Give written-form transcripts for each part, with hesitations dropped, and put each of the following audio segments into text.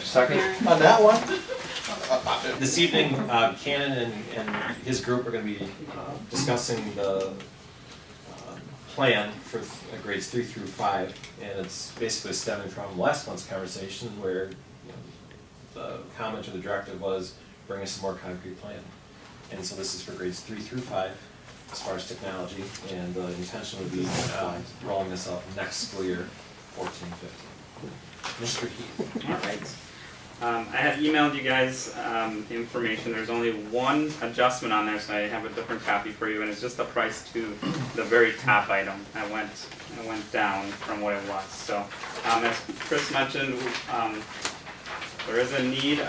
Second. On that one? This evening, Cannon and his group are going to be discussing the plan for grades 3 through 5, and it's basically stemming from last month's conversation where the comment or the directive was bring us a more concrete plan. And so this is for grades 3 through 5 as far as technology, and the intention would be rolling this out next school year, 14-15. Mr. Heath. All right. I have emailed you guys the information. There's only one adjustment on there, so I have a different copy for you, and it's just the price to the very top item. I went down from what it was. So as Chris mentioned, there is a need.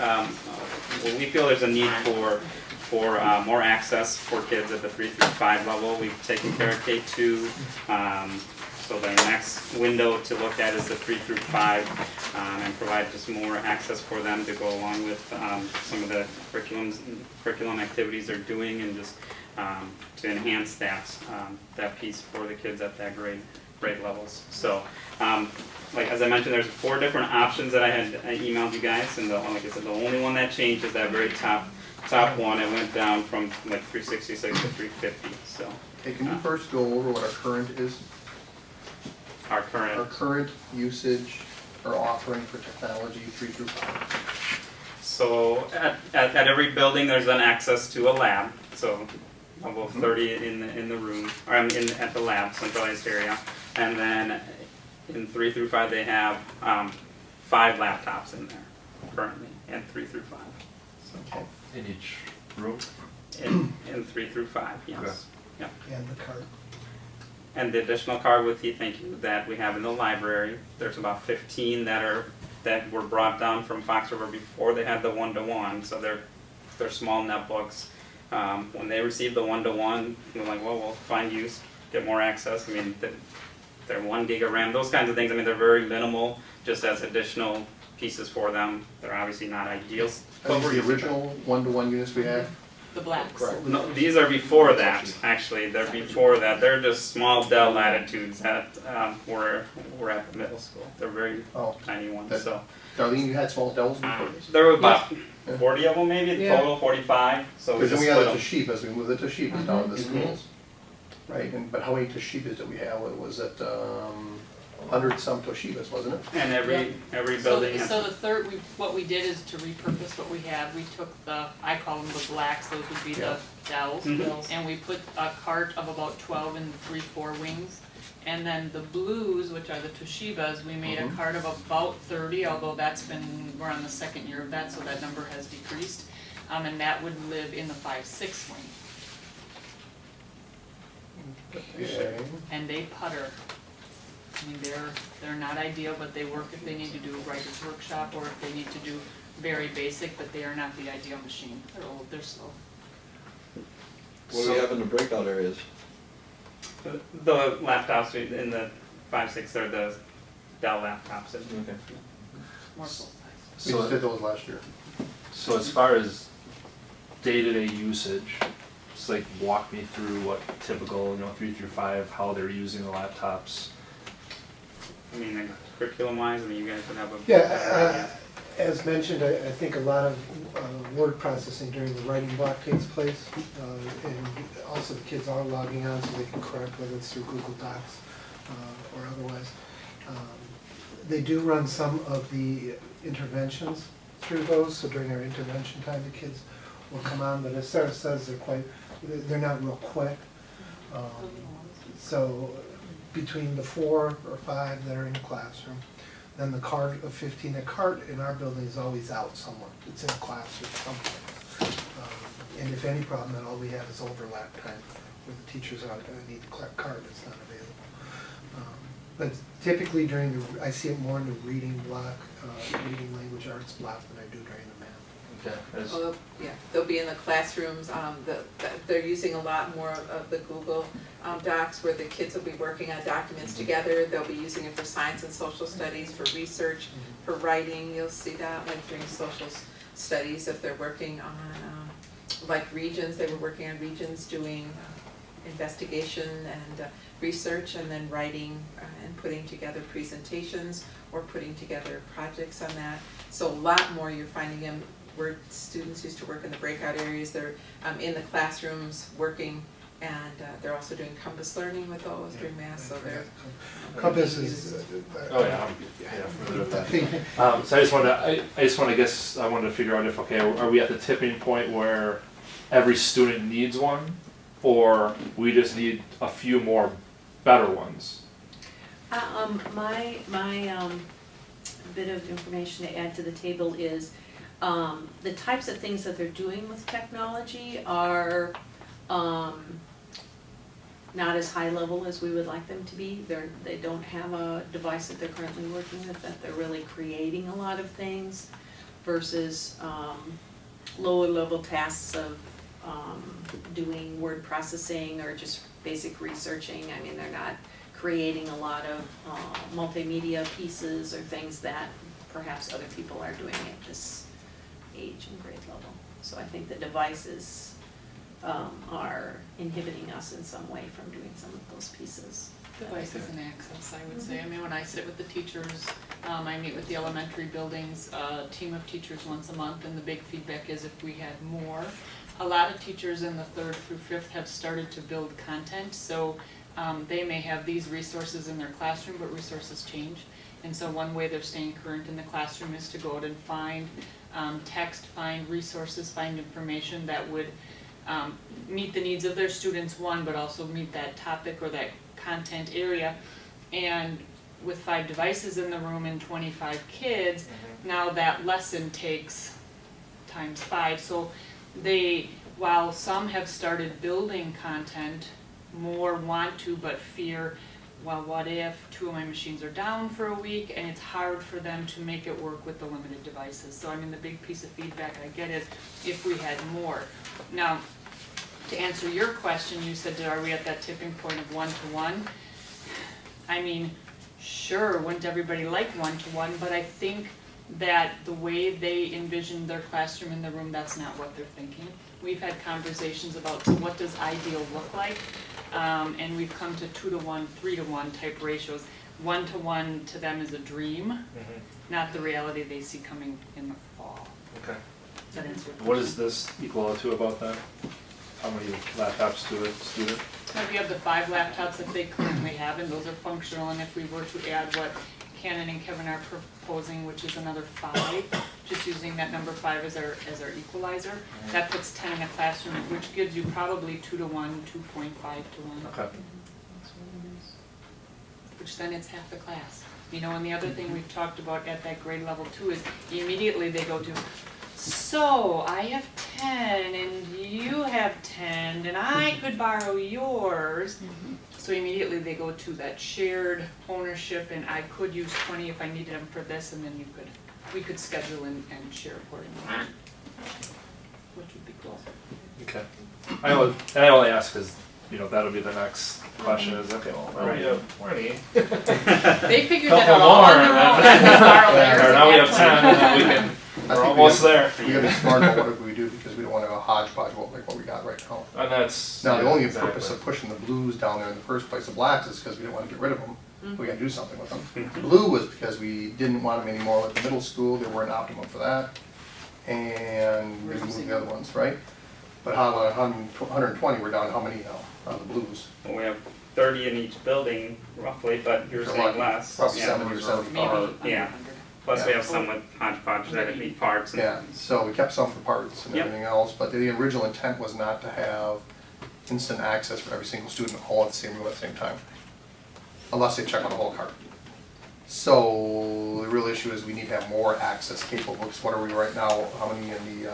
We feel there's a need for more access for kids at the 3 through 5 level. We've taken care of K2. So the next window to look at is the 3 through 5, and provide just more access for them to go along with some of the curriculum activities they're doing, and just to enhance that piece for the kids at that grade levels. So, like as I mentioned, there's 4 different options that I emailed you guys, and like I said, the only one that changed is that very top one. It went down from like 366 to 350. So. Hey, can you first go over what our current is? Our Our current usage or offering for technology 3 through 5. So at every building, there's an access to a lab. So about 30 in the room, or at the lab, centralized area, and then in 3 through 5 they have 5 laptops in there currently, and 3 through 5. So Okay. In each room? in 3 through 5, yes. Okay. Yeah. And the cart. And the additional card with you, thank you, that we have in the library. There's about 15 that were brought down from Fox River before they had the 1-to-1. So they're small netbooks. When they received the 1-to-1, they're like, well, we'll find use, get more access. I mean, they're 1 gig of RAM, those kinds of things. I mean, they're very minimal, just as additional pieces for them. They're obviously not ideal. Are these the original 1-to-1 units we had? The blacks. Correct. No, these are before that, actually. They're before that. They're just small Dell Latitudes that were at the middle school. They're very tiny ones. That- So Darlene, you had small Dells before? there were about Yeah. 40 of them, maybe Yeah. total, 45. So we Because then just we had split the them. Toshiba's, we moved the Toshiba's down to the schools. Right, but how many Toshiba's did we have? Was it 100 some Toshibas, wasn't it? And every building has. So the third, what we did is to repurpose what we had. We took I call them the blacks, those would be the Dells. Mhm. And we put a cart of about 12 in the 3-4 wings. And then the blues, which are the Toshibas, we made a cart of about 30, although we're on the 2nd year of that, so that number has decreased. And that would live in the 5-6 wing. Okay. And they putter. I mean, they're not ideal, but they work if they need to do a writer's workshop, or if they need to do very basic, but they are not the ideal machine. They're old, they're slow. What do we have in the breakout areas? The laptops in the 5-6, they're the Dell laptops. Okay. More full size. We just did those last year. So as far as day-to-day usage, just like walk me through what typical, 3 through 5, how they're using the laptops. I mean, like, curriculum-wise, I mean, you guys would have a. Yeah, as mentioned, I think a lot of word processing during the writing block takes place. And also the kids are logging on so they can correct, whether it's through Google Docs or otherwise. They do run some of the interventions through those, so during our intervention time, the kids will come on, but as Sarah says, they're not real quick. So between the 4 or 5 that are in the classroom, then the cart of 15, the cart in our building is always out somewhere. It's in a class or something. And if any problem, then all we have is overlap time, where the teachers are going to need the cart, it's not available. But typically I see it more in the reading block, reading language arts block than I do during the math. Okay. Oh, yeah, they'll be in the classrooms, they're using a lot more of the Google Docs where the kids will be working on documents together. They'll be using it for science and social studies, for research, for writing. You'll see that like during social studies if they're working on like regions, they were working on regions doing investigation and research, and then writing and putting together presentations or putting together projects on that. So a lot more you're finding them where students used to work in the breakout areas, they're in the classrooms working, and they're also doing Compass learning with those during math, so they're. Compass is. Oh, yeah, I'm familiar with I that. think, So I wanted to figure out if, okay, are we at the tipping point where every student needs one? Or we just need a few more better ones? My bit of information to add to the table is, the types of things that they're doing with technology are, not as high level as we would like them to be. They don't have a device that they're currently working with, that they're really creating a lot of things versus, lower level tasks of, doing word processing or just basic researching. I mean, they're not creating a lot of multimedia pieces or things that perhaps other people are doing at this age and grade level. So I think the devices are inhibiting us in some way from doing some of those pieces. Devices and access, I would say. I mean, when I sit with the teachers, I meet with the elementary buildings, a team of teachers once a month, and the big feedback is if we had more. A lot of teachers in the 3rd through 5th have started to build content, so they may have these resources in their classroom, but resources change. And so one way they're staying current in the classroom is to go out and find text, find resources, find information that would meet the needs of their students, one, but also meet that topic or that content area. And with 5 devices in the room and 25 kids, now that lesson takes times 5. So while some have started building content, more want to but fear, well, what if 2 of my machines are down for a week and it's hard for them to make it work with the limited devices. So I mean, the big piece of feedback I get is if we had more. Now, to answer your question, you said, are we at that tipping point of 1-to-1? I mean, sure, wouldn't everybody like 1-to-1, but I think that the way they envision their classroom in the room, that's not what they're thinking. We've had conversations about, so what does ideal look like? And we've come to 2-to-1, 3-to-1 type ratios. 1-to-1 to them is a dream, not the reality they see coming in the fall. Okay. That answers your What question. is this equal to about that? How many laptops to a student? Now, we have the 5 laptops that they currently have, and those are functional, and if we were to add what Canon and Kevin are proposing, which is another 5, just using that number 5 as our equalizer, that puts 10 in a classroom, which gives you probably 2-to-1, 2.5-to-1. Okay. Which then it's half the class. You know, and the other thing we've talked about at that grade level too is immediately they go to, so I have 10 and you have 10 and I could borrow yours. So immediately they go to that shared ownership, and I could use 20 if I needed them for this, and then we could schedule and share accordingly, which would be cool. Okay. I only ask because, that'll be the next question is, okay, well, now we have 20. They figured that Couple out all on more, their and own, then- and they borrow theirs. Or now we have and 10, and then we can, I we're think almost there. we gotta be smart about whatever we do, because we don't wanna go hodgepodge like what we got right now. And that's. Now, the yeah, only exactly. purpose of pushing the blues down there in the first place, the blacks, is because we didn't wanna get rid of them. We gotta do something with them. Blue was because we didn't want them anymore at the middle school, they weren't optimum for that. And we moved the other ones, right? But how, 120, we're down to how many now, on the blues? Well, we have 30 in each building roughly, but you're So saying like less. Probably Yeah. 70 or 75. Maybe Yeah. 100. Plus we Yeah. have some with hodgepodge that need parts. And Yeah, so we kept some for parts and Yep. everything else, but the original intent was not to have instant access for every single student all at the same room at the same time, unless they check on the whole cart. So the real issue is we need to have more access capable books. What are we right now, how many in the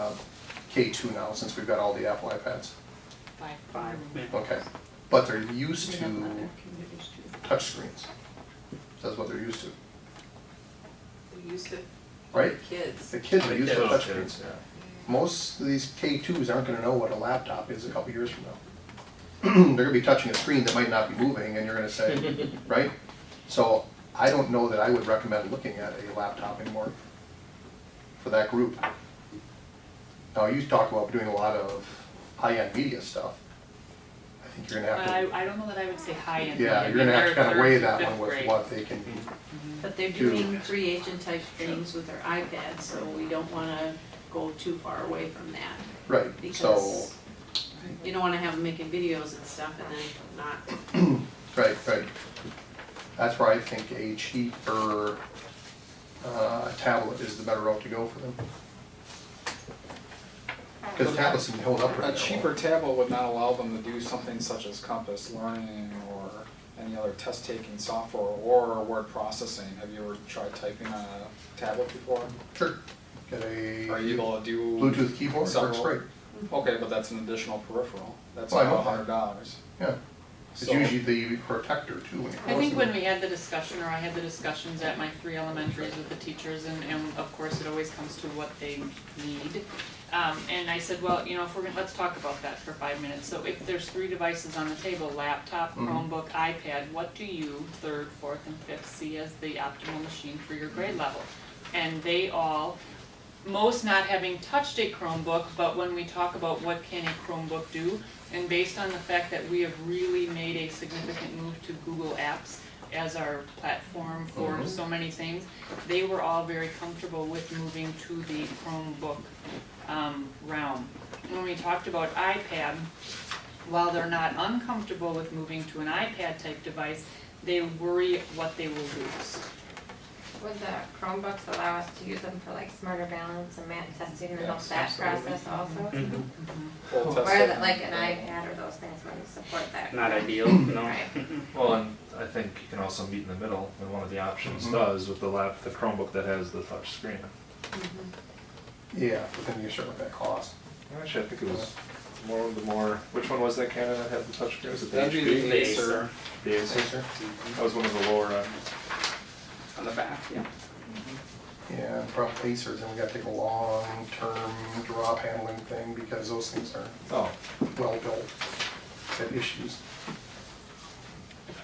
K2 now, since we've got all the Apple iPads? 5. Yeah. Okay, but they're used We have to other communities too. touchscreens. That's what they're used to, They're used to right? kids. The kids are used to Kids, touchscreens. yeah. Most of these K2s aren't gonna know what a laptop is a couple years from now. They're gonna be touching a screen that might not be moving, and you're gonna say, right? So I don't know that I would recommend looking at a laptop anymore for that group. Now, you talk about doing a lot of high-end media stuff. I think you're gonna have to, I don't know that I would say high end. yeah, you're gonna have to kind of weigh that one with what they can, But they're Do- doing free agent type things with their iPads, so we don't wanna go too far away from that. right, so, Because you don't wanna have them making videos and stuff and then not, right. That's where I think a cheaper tablet is the better route to go for them. Because tablets can hold up pretty A well. cheaper tablet would not allow them to do something such as Compass Learning or any other test-taking software or word processing. Have you ever tried typing on a tablet before? Sure. Get a Are you able to do? Bluetooth keyboard, works several- great, Okay, but that's an additional peripheral. That's Oh, I know about that. $100. yeah. It's So- usually the protector too when you're I think closing when it. we had the discussion, or I had the discussions at my 3 elementaries with the teachers, and of course, it always comes to what they need. And I said, well, you know, if we're gonna, let's talk about that for 5 minutes. So if there's 3 devices on the table, laptop, Mhm. Chromebook, iPad, what do you, 3rd, 4th, and 5th, see as the optimal machine for your grade level? And they all, most not having touched a Chromebook, but when we talk about what can a Chromebook do, and based on the fact that we have really made a significant move to Google Apps as our platform for Mhm. so many things, they were all very comfortable with moving to the Chromebook realm. When we talked about iPad, while they're not uncomfortable with moving to an iPad type device, they worry what they will lose. Would the Chromebooks allow us to use them for like smarter balance and math testing and Yes, that absolutely. process also? Full test Or set. that like an iPad or those things wouldn't support that? Not ideal, no. Right. Well, and I think you can also meet in the middle, and one of the options does with the Chromebook that has the touch screen. Yeah, but then you start with that cost. Actually, I think it was which one was that Canon that had the touch screen? Was it the That'd be HP? the Acer. The Acer? That was one of the lower end. On the back, yeah. Yeah, the problem with Acers, and we gotta take a long-term drop handling thing because those things are Oh, well built, have issues.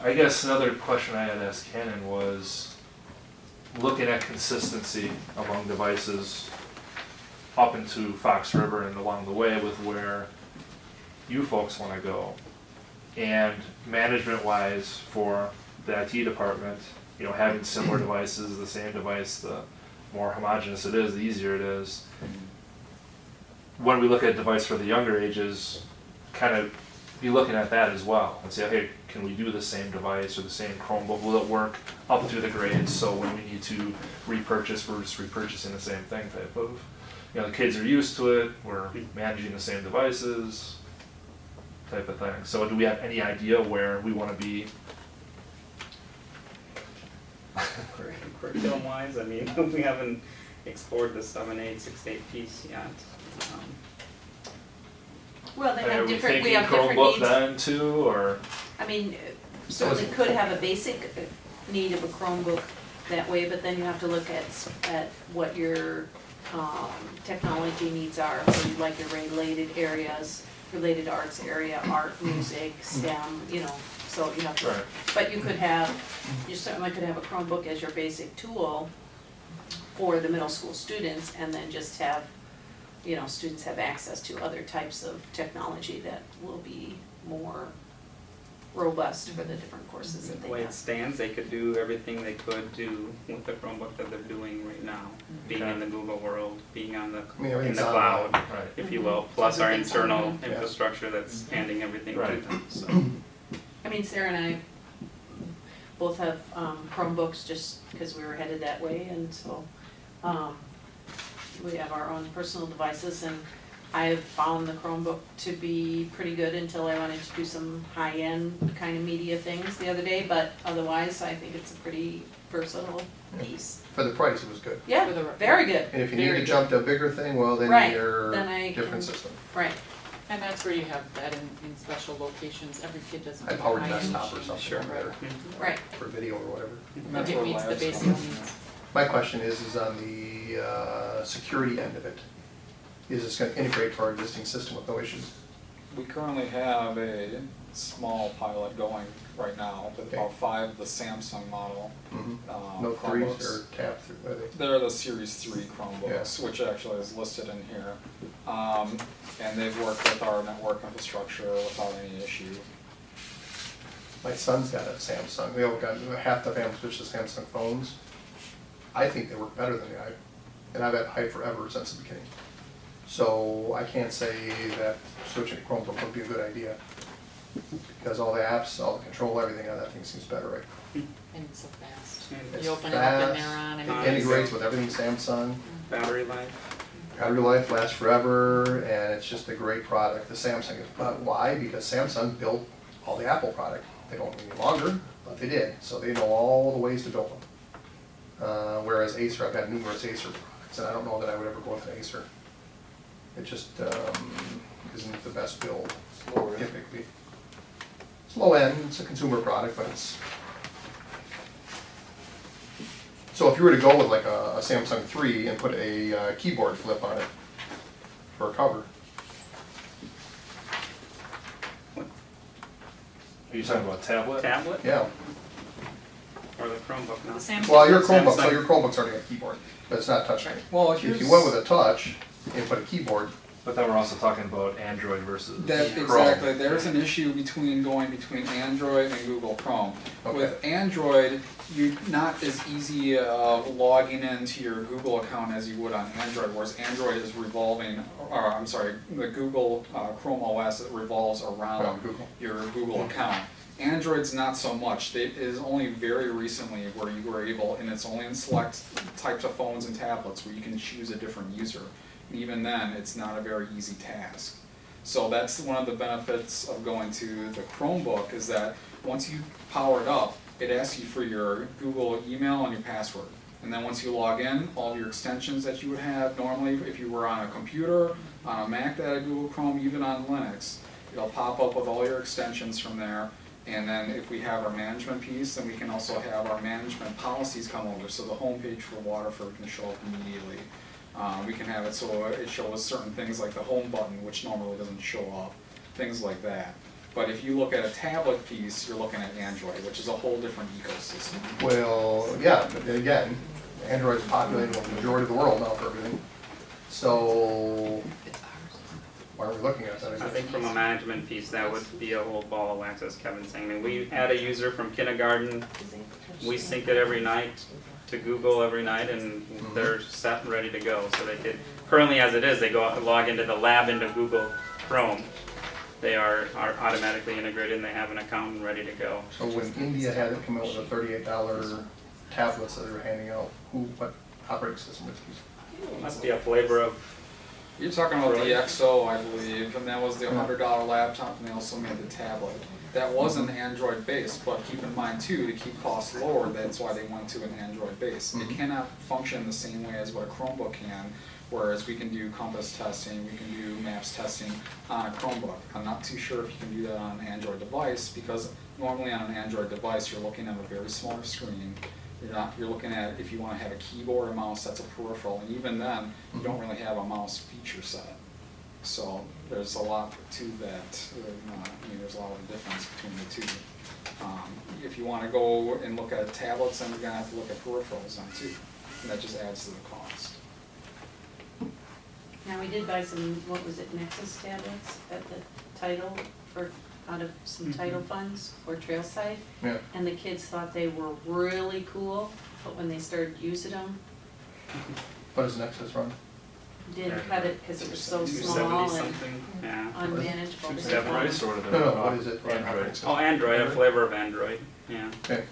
I guess another question I had asked Canon was, looking at consistency among devices up into Fox River and along the way with where you folks wanna go. And management-wise for the IT department, you know, having similar devices, the same device, the more homogeneous it is, the easier it is. When we look at a device for the younger ages, kind of be looking at that as well and say, hey, can we do the same device or the same Chromebook? Will it work up through the grades? So when we need to repurchase, we're just repurchasing the same thing type of, you know, the kids are used to it, we're managing the same devices type of thing. So do we have any idea where we want to be? Curriculum wise, I mean, we haven't explored the 7/8, 6/8 piece yet. well, they Are have we different, we thinking have different Chromebook needs. then too, or? I mean, certainly could have a basic need of a Chromebook that way, but then you have to look at what your technology needs are, for like your related areas, related arts area, art, music, STEM, you know, so you have to, Right. but you certainly could have a Chromebook as your basic tool for the middle school students, and then just have, you know, students have access to other types of technology that will be more robust for the different courses that The they way it have. stands, they could do everything they could do with the Chromebook that they're doing right now. Being in the Google world, being on the, mean, in everything's the online. cloud, Right. if you will, plus our Everything's internal online. Yeah. infrastructure that's handing everything to Right. them, so. I mean, Sarah and I both have Chromebooks just because we were headed that way, and so we have our own personal devices, and I have found the Chromebook to be pretty good until I wanted to do some high-end kind of media things the other day, but otherwise, I think it's a pretty versatile piece. For the price, it was good. Yeah, For the- very good, And if you need Very to good. jump to a bigger thing, well, then Right, you're then I different can- system. right. And that's where you have that in special locations, every kid doesn't. High have a powered high-end desktop or machine. something Sure. over there Right. for video or whatever. And that's It where meets the labs basic come in. needs. My question is on the security end of it. Is this gonna integrate to our existing system with no issues? We currently have a small pilot going right now with Okay. about 5 of the Samsung model Note threes Chromebooks. or tab through, what are they? They're the Series 3 Chromebooks, which actually is listed in here. And they've worked with our network infrastructure without any issue. My son's got a Samsung, they all got, half the family switched to Samsung phones. I think they work better than the iPhone, and I've had iPhone forever since the beginning. So I can't say that switching to Chromebook would be a good idea, because all the apps, all the control, everything on that thing seems better, right? And it's so fast. It's You open it up in fast, there on It and. integrates with everything Samsung. Battery life. Battery life lasts forever, and it's just a great product. The Samsung is, but why? Because Samsung built all the Apple product. They don't any longer, but they did, so they know all the ways to build them. Whereas Acer, I've had numerous Acer products, and I don't know that I would ever go with an Acer. It just isn't the best build, typically. It's low end, it's a consumer product, but it's. So if you were to go with like a Samsung 3 and put a keyboard flip on it for a cover, Are you talking about tablet? Tablet yeah. or the Chromebook now? The Samsung. Well, your Chromebook, so Samsung. your Chromebook's already got a keyboard, but it's not touchscreen. Well, If here's. you went with a touch and put a keyboard, But then we're also talking about Android versus That, Chrome. exactly, there's an issue going between Android and Google Chrome. Okay. With Android, you're not as easy logging into your Google account as you would on Android, whereas Android is the Google Chrome OS revolves around Google. your Google account. Android's not so much. It is only very recently where you were able, and it's only in select types of phones and tablets where you can choose a different user. And even then, it's not a very easy task. So that's one of the benefits of going to the Chromebook, is that once you power it up, it asks you for your Google email and your password. And then once you log in, all of your extensions that you would have normally, if you were on a computer, on a Mac that had Google Chrome, even on Linux, it'll pop up with all your extensions from there. And then if we have our management piece, then we can also have our management policies come over. So the homepage for Waterford can show up immediately. We can have it so it shows certain things like the home button, which normally doesn't show up, things like that. But if you look at a tablet piece, you're looking at Android, which is a whole different ecosystem. well, yeah, but then again, Android's populating the majority of the world now for everything. So why are we looking at that? I think from a management piece, that would be a whole ball of wax, as Kevin's saying. I mean, we add a user from kindergarten, we sync it every night to Google every night, and they're set and ready to go. So they could, currently as it is, they go log into the lab into Google Chrome. They are automatically integrated and they have an account and ready to go. So when India had it come out with the $38 tablets that they were handing out, what operating system is it? Must be a flavor of, You're talking about the XO, I believe, and that was the $100 laptop, and they also made the tablet. That was an Android base, but keep in mind too, to keep costs lower, that's why they went to an Android base. It cannot function the same way as what a Chromebook can, whereas we can do Compass testing, we can do Maps testing on a Chromebook. I'm not too sure if you can do that on an Android device, because normally on an Android device, you're looking at a very small screen. You're looking at, if you want to have a keyboard or mouse, that's a peripheral, and even then, you don't really have a mouse feature set. So there's a lot to that. There's a lot of difference between the two. If you want to go and look at tablets, then you're going to have to look at peripherals then too, and that just adds to the cost. Now, we did buy some, what was it, Nexus tablets at the title out of some title funds for Trailside. Yeah. And the kids thought they were really cool, but when they started using them, What does Nexus run? didn't cut it because it was so 270 small and something, yeah. unmanageable. They Step didn't right, want- sort of. No, no, what is it? Android. Oh, Android, a flavor of Android, yeah. Okay.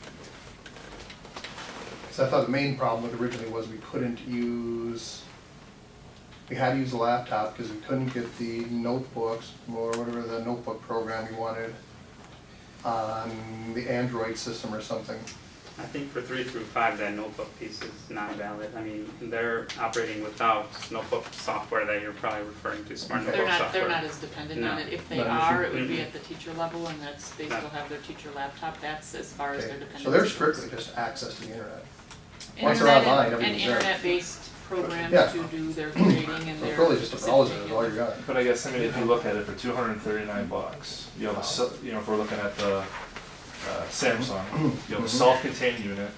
So I thought the main problem with it originally was we couldn't use, we had to use a laptop because we couldn't get the notebooks or whatever the notebook program we wanted on the Android system or something. I think for 3 through 5, that notebook piece is not valid. I mean, they're operating without notebook software that you're probably referring to, smart notebook software. They're not as dependent on No. it. If they Not an are, issue. it would be at the teacher level, and they still have their teacher laptop. That's as far as Okay, their dependency. so they're goes. strictly just access to the internet. Once they're Internet online, and everything's there. internet-based programs Yeah. to do their grading and So their. it's really just a browser is specific- all you got. But I guess, I mean, if you look at it for $239, you have if we're looking at the Samsung, you have a self-contained unit,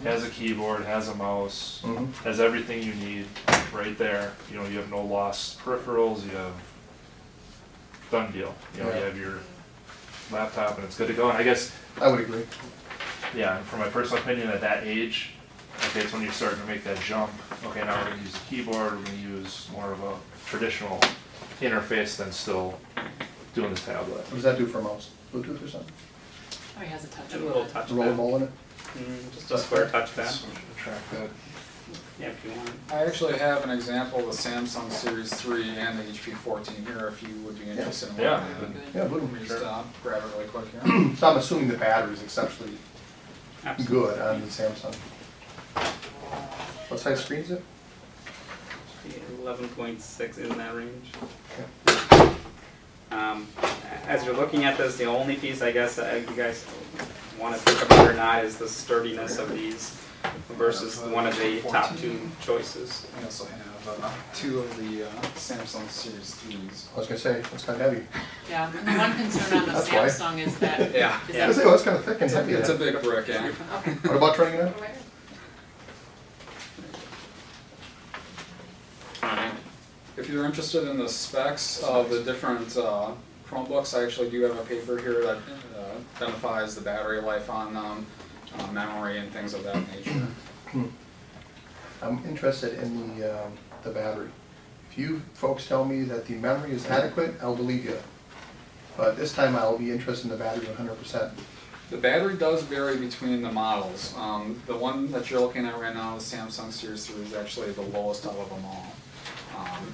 has a keyboard, has a mouse, Mhm. has everything you need right there. You have no lost peripherals, you have done deal. You Yeah. have your laptop and it's good to go. And I guess, I would agree. yeah, for my personal opinion, at that age, okay, it's when you're starting to make that jump. Okay, now we're gonna use a keyboard, we're gonna use more of a traditional interface than still doing the tablet. What does that do for a mouse? Bluetooth or something? Oh, he has a touch. A little pad. touch A roll ball in it? just a square touch pad, So track that. yeah, if you want. I actually have an example of the Samsung Series 3 and the HP 14 here, if you would be interested in Yeah. looking at it. Yeah, Let Bluetooth. me just grab it really quick here. So I'm assuming the battery is exceptionally Absolutely. good on the Samsung. What size screen is it? 11.6 in that range. Okay. As you're looking at this, the only piece I guess you guys want to think about or not is the sturdiness of these versus one of the top two choices. I also have two of the Samsung Series 3s. I was gonna say, it's kind of heavy. Yeah, and the one concern on the That's why. Samsung is that, Yeah. is I that was gonna say, well, it's kind of thick and It's a, heavy. it's a then. big brick, yeah. What about turning it on? If you're interested in the specs of the different Chromebooks, I actually do have a paper here that identifies the battery life on them, memory and things of that nature. I'm interested in the battery. If you folks tell me that the memory is adequate, I'll believe you. But this time I'll be interested in the battery 100%. The battery does vary between the models. The one that you're looking at right now, the Samsung Series 3, is actually the lowest out of them all.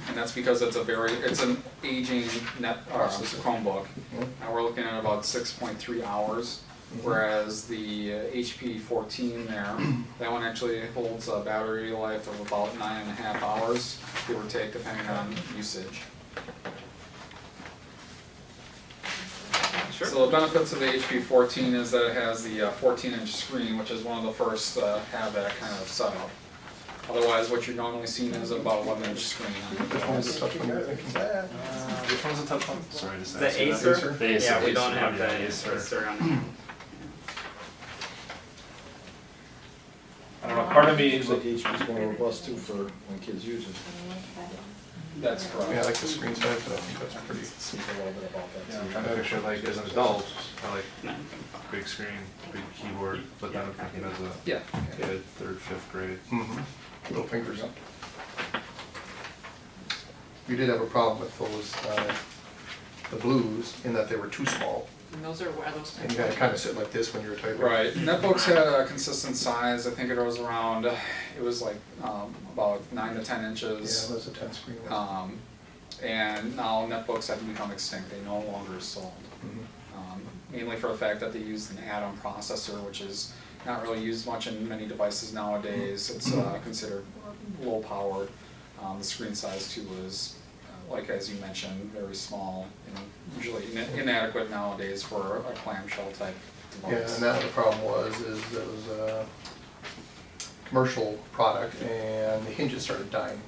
And that's because it's an aging Chromebook. And we're looking at about 6.3 hours. Whereas the HP 14 there, that one actually holds a battery life of about 9.5 hours, give or take, depending on usage. Sure. So the benefits of the HP 14 is that it has the 14-inch screen, which is one of the first to have that kind of setup. Otherwise, what you're normally seeing is about 11-inch screen on your Which one is device. the touch one you're thinking? Which one's the touch one? Sorry, just The asked you that. Acer? The Acer. Yeah, we don't Acer, have yeah, the Acer on here. I don't know, part of me, Seems like HP's more robust too for when kids use it. That's correct. Yeah, I like the screen size, but I think that's pretty. Speak a little bit about that yeah, I'm too. trying to picture like as an adult, I like No. big screen, big keyboard, but then I'm thinking as a Yeah. kid, third, fifth grade. Little fingers. We did have a problem with those, the blues, in that they were too small. and those are those And you gotta kind of sit like this when you're typing. Right, netbooks had a consistent size, I think it was around, it was like about 9 to 10 Yeah, inches. that's a 10 screen. And now netbooks have become extinct, they no longer sold. Mainly for the fact that they used an add-on processor, which is not really used much in many devices nowadays. It's considered low powered. The screen size too is, like as you mentioned, very small and usually inadequate nowadays for a clamshell type Yeah, device. and that the problem was, is it was a commercial product and the hinges started dying.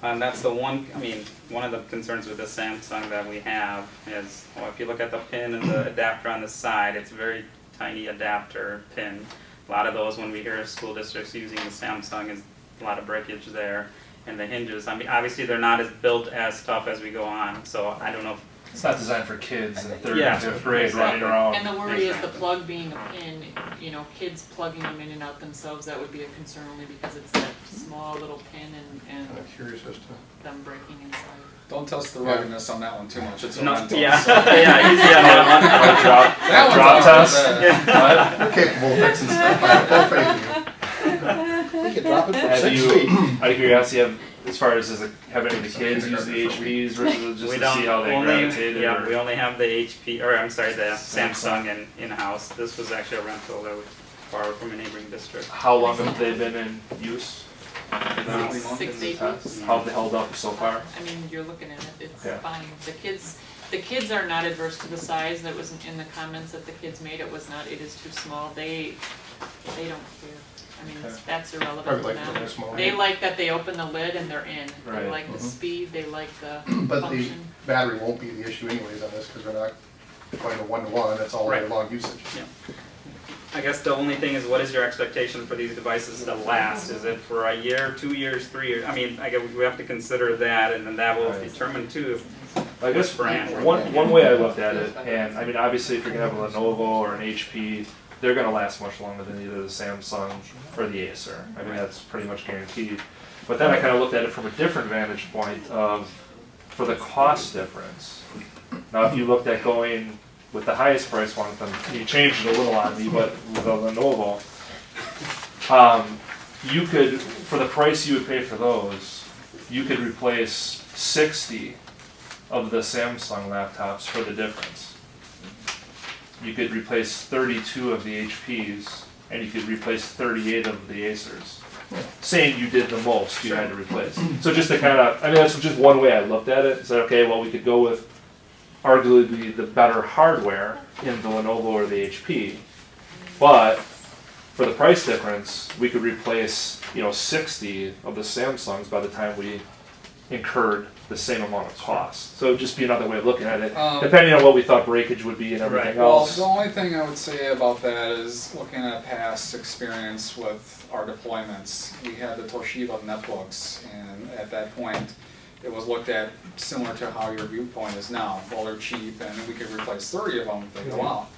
And that's the one, I mean, one of the concerns with the Samsung that we have is, well, if you look at the pin and the adapter on the side, it's a very tiny adapter pin. A lot of those, when we hear of school districts using the Samsung, is a lot of breakage there. And the hinges, I mean, obviously they're not as built as tough as we go on, so I don't know if It's not designed for kids in third Yeah, and fifth grade exactly. running around. And the worry is the Exactly. plug being a pin, you know, kids plugging them in and out themselves, that would be a concern only because it's that small little pin and Kind of curious as to. them breaking inside. Don't test the ruggedness on that one too much, it's a no, rental. yeah, so- yeah, easy on that one. Drop, That one's drop not test. bad. You're capable of fixing stuff, I have full faith in you. We could drop it from Have 6 you, feet. out of curiosity, as far as have any of the kids use the HPs versus just We to don't, see how they only, gravitated? yeah, or- we only have the HP, or I'm sorry, the Samsung in-house. This was actually a rental that we borrowed from a neighboring district. How long have they been in use? Now, 6, 8 weeks. How have they held up so far? I mean, you're looking at it, it's Yeah. fine. The kids are not adverse to the size, that was in the comments that the kids made, it was not, it is too small, they don't care. I mean, Okay. that's irrelevant Probably to like a them. little smaller. They like that they open the lid and they're in. They Right. like the speed, they like the But the function. battery won't be the issue anyways on this, because we're not going to 1-to-1, that's all Right. day long usage. I guess the only thing is, what is your expectation for these devices to last? Is it for a year, 2 years, 3 years? I mean, I guess we have to consider that, and then that will Right. determine too I guess brand. one way I looked at it, and I mean, obviously, if you're gonna have a Lenovo or an HP, they're gonna last much longer than either the Samsung or the Acer. I mean, that's pretty much guaranteed. But then I kind of looked at it from a different vantage point of, for the cost difference. Now, if you looked at going with the highest price one, then you changed it a little on me, but with a Lenovo, you could, for the price you would pay for those, you could replace 60 of the Samsung laptops for the difference. You could replace 32 of the HPs, and you could replace 38 of the Acers. Saying you did the most you had to replace. So just to kind of, I mean, that's just one way I looked at it. Said, okay, well, we could go with arguably the better hardware in the Lenovo or the HP, but for the price difference, we could replace 60 of the Samsungs by the time we incurred the same amount of cost. So it'd just be another way of looking at it, depending on what we thought breakage would be and everything Well, else. the only thing I would say about that is looking at past experience with our deployments. We had the Toshiba netbooks, and at that point, it was looked at similar to how your viewpoint is now. Well, they're cheap, and we could replace 30 of them if they go out.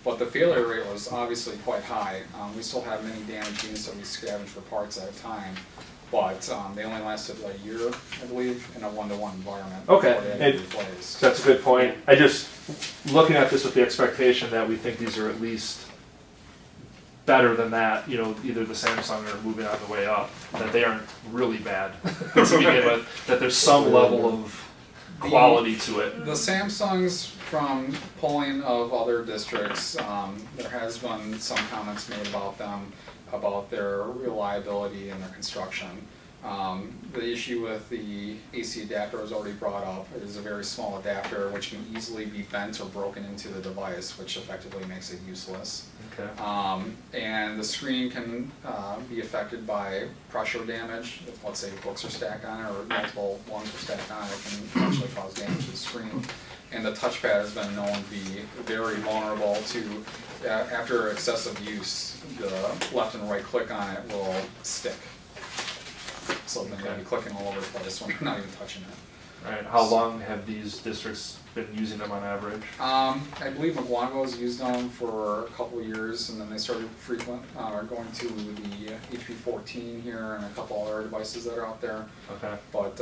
But the failure rate was obviously quite high. We still have many damaged units that we scavenge for parts at a time. But they only lasted like a year, I believe, in a one-to-one environment. Okay, before they had to be replaced. That's a good point. I just, looking at this with the expectation that we think these are at least better than that, either the Samsung or moving on the way up, that they aren't really bad to begin with, that there's some level of quality to it. The Samsungs, from polling of other districts, there has been some comments made about them, about their reliability and their construction. The issue with the AC adapter was already brought up. It is a very small adapter which can easily be bent or broken into the device, which effectively makes it useless. Okay. And the screen can be affected by pressure damage. If, let's say, books are stacked on it or multiple ones are stacked on it, it can actually cause damage to the screen. And the touchpad has been known to be very vulnerable to, after excessive use, the left and right click on it will stick. So then you'll be clicking all over the place when you're not even touching it. All right. How long have these districts been using them on average? I believe McGuanago's used them for a couple of years, and then they started going to the HP 14 here and a couple other devices that are out there. Okay. But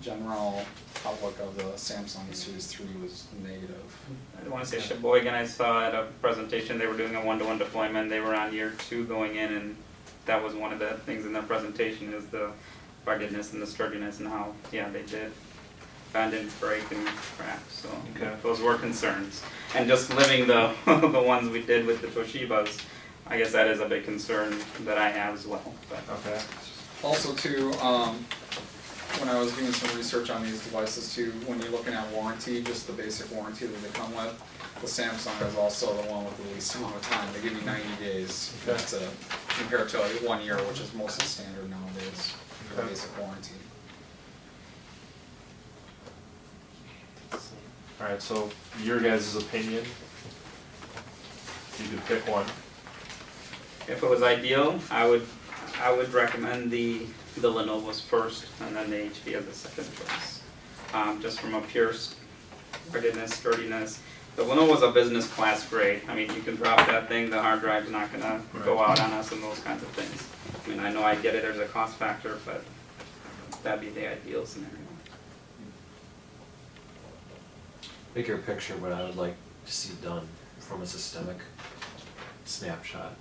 general outlook of the Samsung Series 3 was negative. I want to say Sheboygan, I saw at a presentation, they were doing a one-to-one deployment, they were on year 2 going in, and that was one of the things in their presentation is the ruggedness and the sturdiness and how, they did bend and break and crack, so those were concerns. And just living the the ones we did with the Toshibas, I guess that is a big concern that I have as well. But. Okay. Also too, when I was doing some research on these devices too, when you're looking at warranty, just the basic warranty that they come with, the Samsung is also the one with the least amount of time. They give you 90 days. That's compared to 1 year, which is mostly standard nowadays for basic warranty. All right. So your guys' opinion. You could pick one. If it was ideal, I would recommend the Lenovo's first, and then the HP as the second choice. Just from a pure ruggedness, sturdiness. The Lenovo's a business class grade. I mean, you can drop that thing, the hard drive's not gonna go out on us and those kinds of things. I mean, I know I get it, there's a cost factor, but that'd be the ideal scenario. Bigger picture, what I would like to see done from a systemic snapshot.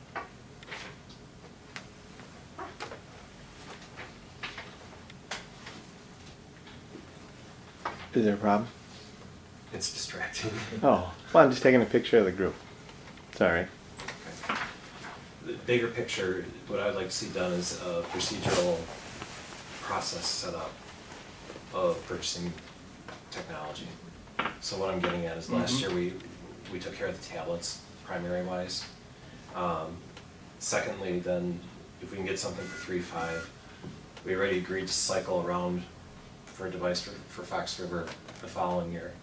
Is there a problem? It's distracting. Oh, well, I'm just taking a picture of the group. Sorry. The bigger picture, what I'd like to see done is a procedural process set up of purchasing technology. So what I'm getting at is last year we took care of the tablets, primary wise. Secondly, then if we can get something for 3.5, we already agreed to cycle around for a device for Fox River the following year.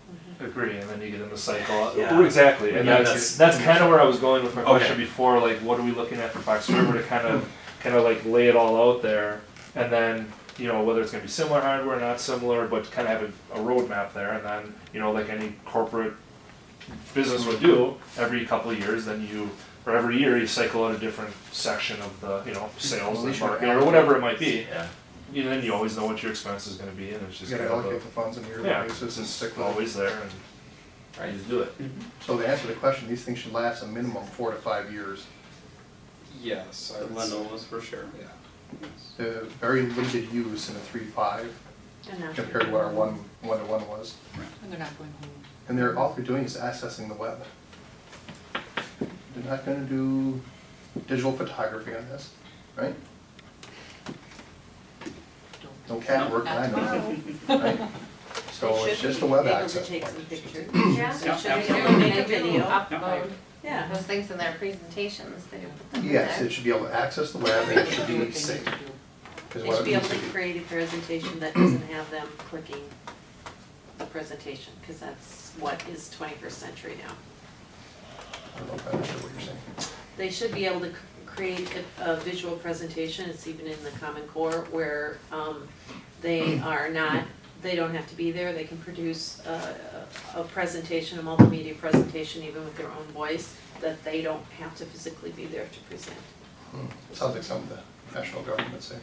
Agree, and then you get in the cycle. Yeah. Exactly, and Yeah, that's kind of where I was going with my question before. Like, what are we looking at for Fox River to kind of like lay it all out there, and then you know, whether it's gonna be similar hardware, not similar, but kind of have a roadmap there, and then, you know, like any corporate business would do, every couple of years, then you, or every year, you cycle out a different section of the, you know, sales At and least you're marketing, or whatever it might be. Yeah. And then you always know what your expense is gonna be, and it's You just gotta kind of allocate the funds on a yearly yeah, basis it's and just stick with it. always there, and Right. you just do it. So to answer the question, these things should last a minimum 4 to 5 years. Yes, I The would say, Lenovo's for sure. yeah. Very limited use in a 3.5 And not- compared to what our 1-to-1 was. And they're not going home. And all they're doing is accessing the web. They're not gonna do digital photography on this, right? No cat work that I know of, right? So it's just a web access They should be able to take point. some pictures. Yeah. They Yeah, should be They able to make a do video. upload Yeah. those things in their presentations, they do put them in Yes, there. it should be able to access the web and it should be safe. Is They what should it be able needs to to be. create a presentation that doesn't have them clicking the presentation, because that's what is 21st century now. I don't know if I understand what you're saying. They should be able to create a visual presentation, it's even in the Common Core, where they are not, they don't have to be there, they can produce a presentation, a multimedia presentation, even with their own voice, that they don't have to physically be there to present. Sounds like something the national government say.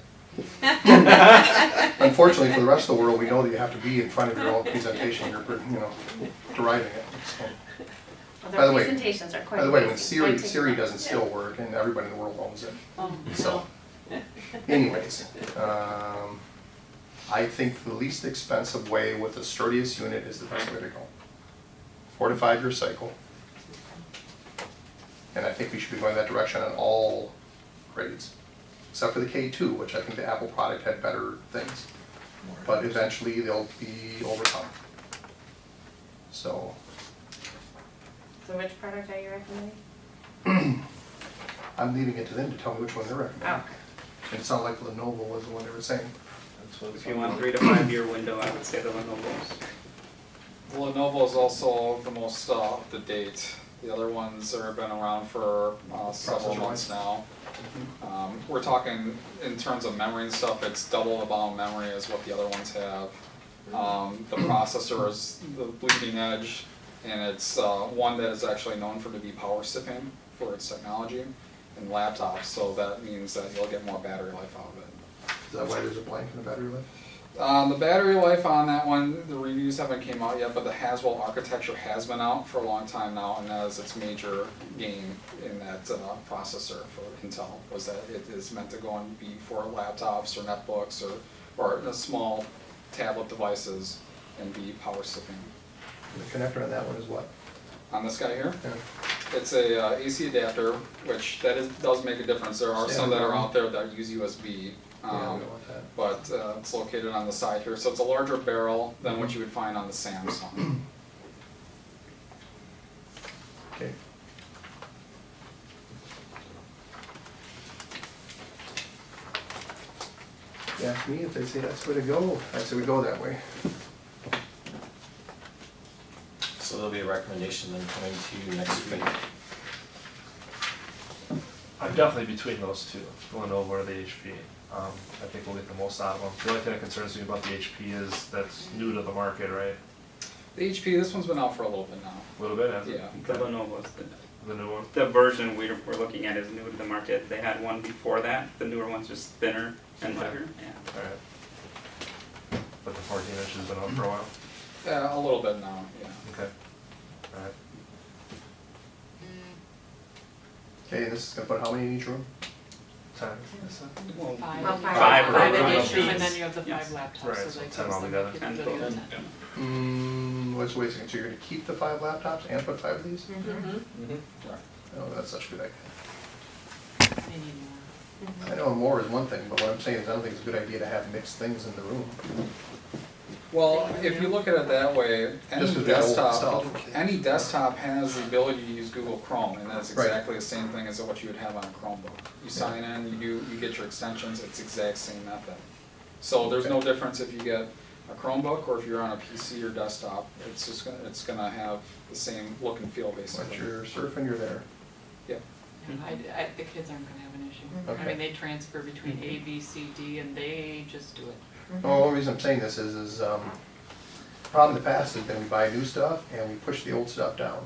Unfortunately, for the rest of the world, we know that you have to be in front of your own presentation, you're, you know, deriving it. So, Well, by their the way- presentations are quite By the way, when amazing. Siri, Might take Siri them. doesn't still work and everybody in the world owns it. Oh, So, anyways, I think the least expensive way with the sturdiest unit is the best way to go. 4 to 5 year cycle. And I think we should be going that direction on all grades, except for the K2, which I think the Apple product had better things. But eventually they'll be overcome. So, So which product are you recommending? I'm leaving it to them to tell me which one they're Oh, recommending. It sounded like Lenovo was the one they were saying. That's what If you want 3 to 5 year window, I would say the Lenovo's. Lenovo is also the most up to date. The other ones have been around for several months now. We're talking in terms of memory and stuff, it's double the amount of memory as what the other ones have. The processor is the bleeding edge, and it's one that is actually known for to be power sipping for its technology in laptops, so that means that you'll get more battery life out of it. Is that why there's a blank in the battery life? The battery life on that one, the reviews haven't came out yet, but the Haswell architecture has been out for a long time now, and that is its major gain in that processor for Intel, was that it is meant to go and be for laptops or netbooks or small tablet devices and be power sipping. The connector on that one is what? On this guy here, Yeah. it's a AC adapter, which does make a difference. There are some that are out there that use USB. Yeah, we don't want that. But it's located on the side here, so it's a larger barrel than what you would find on the Samsung. Okay. Yeah, me, if they say that's the way to go, I'd say we go that way. So there'll be a recommendation then coming to you next week. I'm definitely between those two, the Lenovo or the HP. I think we'll get the most out of them. The only thing that concerns me about the HP is that's new to the market, right? The HP, this one's been out for a little bit now. A little bit, has it? Yeah. The Lenovo's, The new one? the version we're looking at is new to the market. They had one before that. The newer one's just thinner and Okay. lighter. Yeah. Alright. But the 14 inch has been out for a while? Yeah, a little bit now, yeah. Okay. Alright. Okay, and this is gonna put how many in each room? 10. Well, Five. Well, Five Five or in five each room, and apiece. then you have the Yes. 5 laptops, Right, so so that 10 gives them altogether. the 10 capability of total. 10. Wait a second, so you're gonna keep the 5 laptops and put 5 of these? Mhm. Oh, that's such a good idea. They need more. I know more is one thing, but what I'm saying is I don't think it's a good idea to have mixed things in the room. Well, if you look at it that way, Just 'cause we have old desktop, stuff. any desktop has the ability to use Google Chrome, and that's Right. exactly the same thing as what you would have on a Chromebook. You sign in, you get your extensions, it's the exact same method. So there's no difference if you get a Chromebook or if you're on a PC or desktop, it's gonna have the same look and feel basically. Once you're surfing, you're there. Yep. The kids aren't gonna have an issue. I Okay. mean, they transfer between A, B, C, D, and they just do it. The only reason I'm saying this is, problem in the past has been we buy new stuff and we push the old stuff down.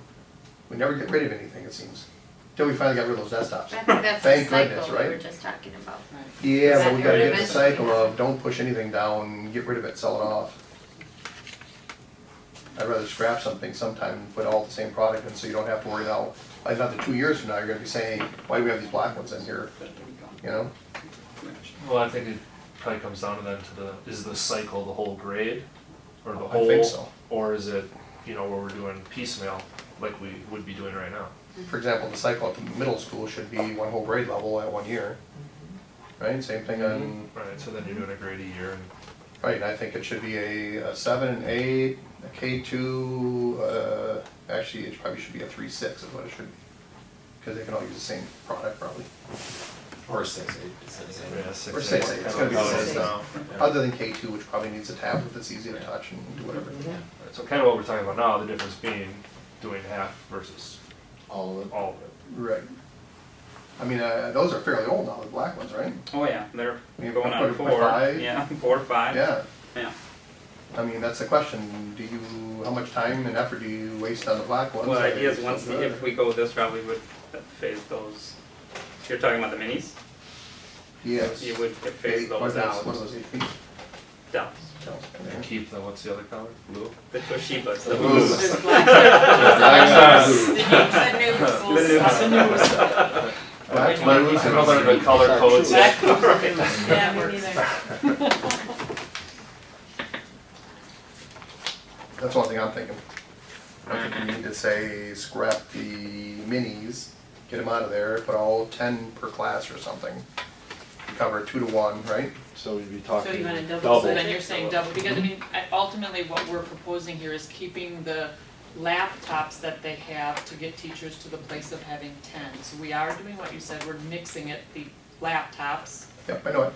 We never get rid of anything, it seems, till we finally got rid of those desktops. I think that's the Thank cycle goodness, we were right? just talking about. Yeah, but we gotta get the Eventually. cycle of don't push anything down, get rid of it, sell it off. I'd rather scrap something sometime and put all the same product in so you don't have to worry now. Like another 2 years from now, you're gonna be saying, why do we have these black ones in here? You know? Well, I think it probably comes down to then to the, is the cycle the whole grade? Or the I whole? think so. Or is it, where we're doing piecemeal, like we would be doing right now? For example, the cycle at the middle school should be one whole grade level at 1 year. Right, same thing on, Right, so then you're doing a grade a year and. right, and I think it should be a 7 and 8, a K2, actually, it probably should be a 3-6 is what it should be. Because they can all use the same product probably. Or 6, 8. Yeah, 6, Or 6, 8, it's gonna be Oh, the it is same. now. Other than K2, which probably needs a tablet that's easy to touch and do whatever. Right, so kind of what we're talking about now, the difference being doing half versus All of it. all of it. Right. I mean, those are fairly old now, the black ones, right? Oh yeah, they're You going put on it by 4. 5? Yeah, 4 or 5. Yeah. Yeah. I mean, that's the question, how much time and effort do you waste on the black ones? Well, the idea is It's once, good. if we go this route, we would phase those. You're talking about the minis? Yes. You would phase What are those out. What are those, HP? Dells. And keep the, what's the other color? Blue? The Toshibas. The blues. There's black. The news. Black, I blues, don't know the color codes yet. Black, blues, and- yeah, me neither. That's one thing I'm thinking. I think we need to say scrap the minis, get them out of there, put all 10 per class or something. Cover 2 to 1, right? So we'd be So talking you want to double So budget? then you're saying double, because I mean, ultimately what we're proposing here is keeping the laptops that they have to get teachers to the place of having 10. So we are doing what you said, we're mixing it, the laptops Yep, I know it.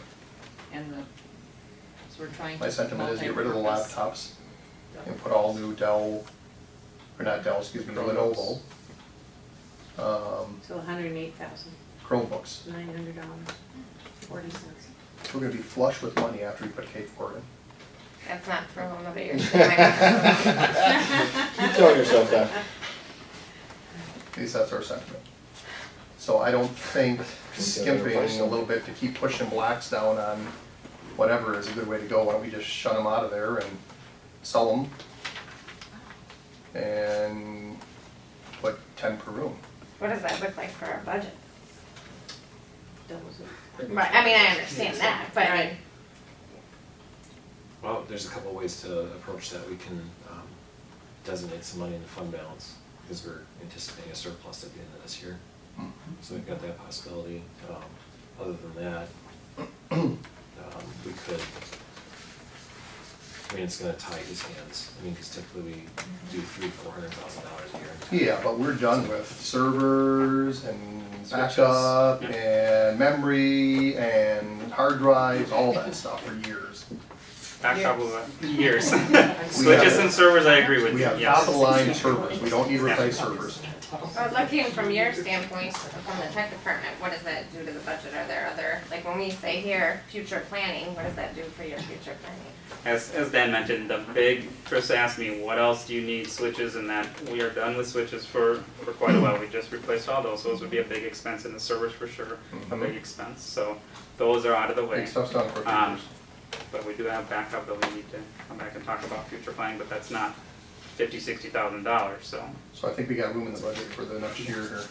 and the, so we're trying to. My sentiment is get rid of the multi-purpose. laptops and put all new Dell, or not Dell, excuse me, Lenovo. So $108,900, Chromebooks. 40 cents. We're gonna be flush with money after we put K4 in. That's not for another year. Keep telling yourself that. At least that's our sentiment. So I don't think skimping a little bit to keep pushing blacks down on whatever is a good way to go. Why don't we just shut them out of there and sell them? And put 10 per room. What does that look like for our budget? Doubles it. Right, I mean, I understand that, but I mean, Well, there's a couple of ways to approach that. We can designate some money in the fund balance, because we're anticipating a surplus at the end of this year. So we've got that possibility. Other than that, we could, I mean, it's gonna tie his hands. I mean, because typically we do $300,000-$400,000 a year. Yeah, but we're done with servers and backup and memory and hard drives, all that stuff for years. Back up with years. We Switches have- and servers, I agree with We you, have yes. top of the line servers, we don't need to replace servers. well, looking from your standpoint, from the tech department, what does that do to the budget? Are there other, like when we say here, future planning, what does that do for your future planning? As Dan mentioned, Chris asked me, what else do you need switches, and that we are done with switches for quite a while. We just replaced all those. Those would be a big expense, in the servers for sure, a big expense. So those are out of the way. Big stuff's done for a few years. But we do have backup that we need to come back and talk about future planning, but that's not $50,000-$60,000, so. So I think we got room in the budget for the next year here.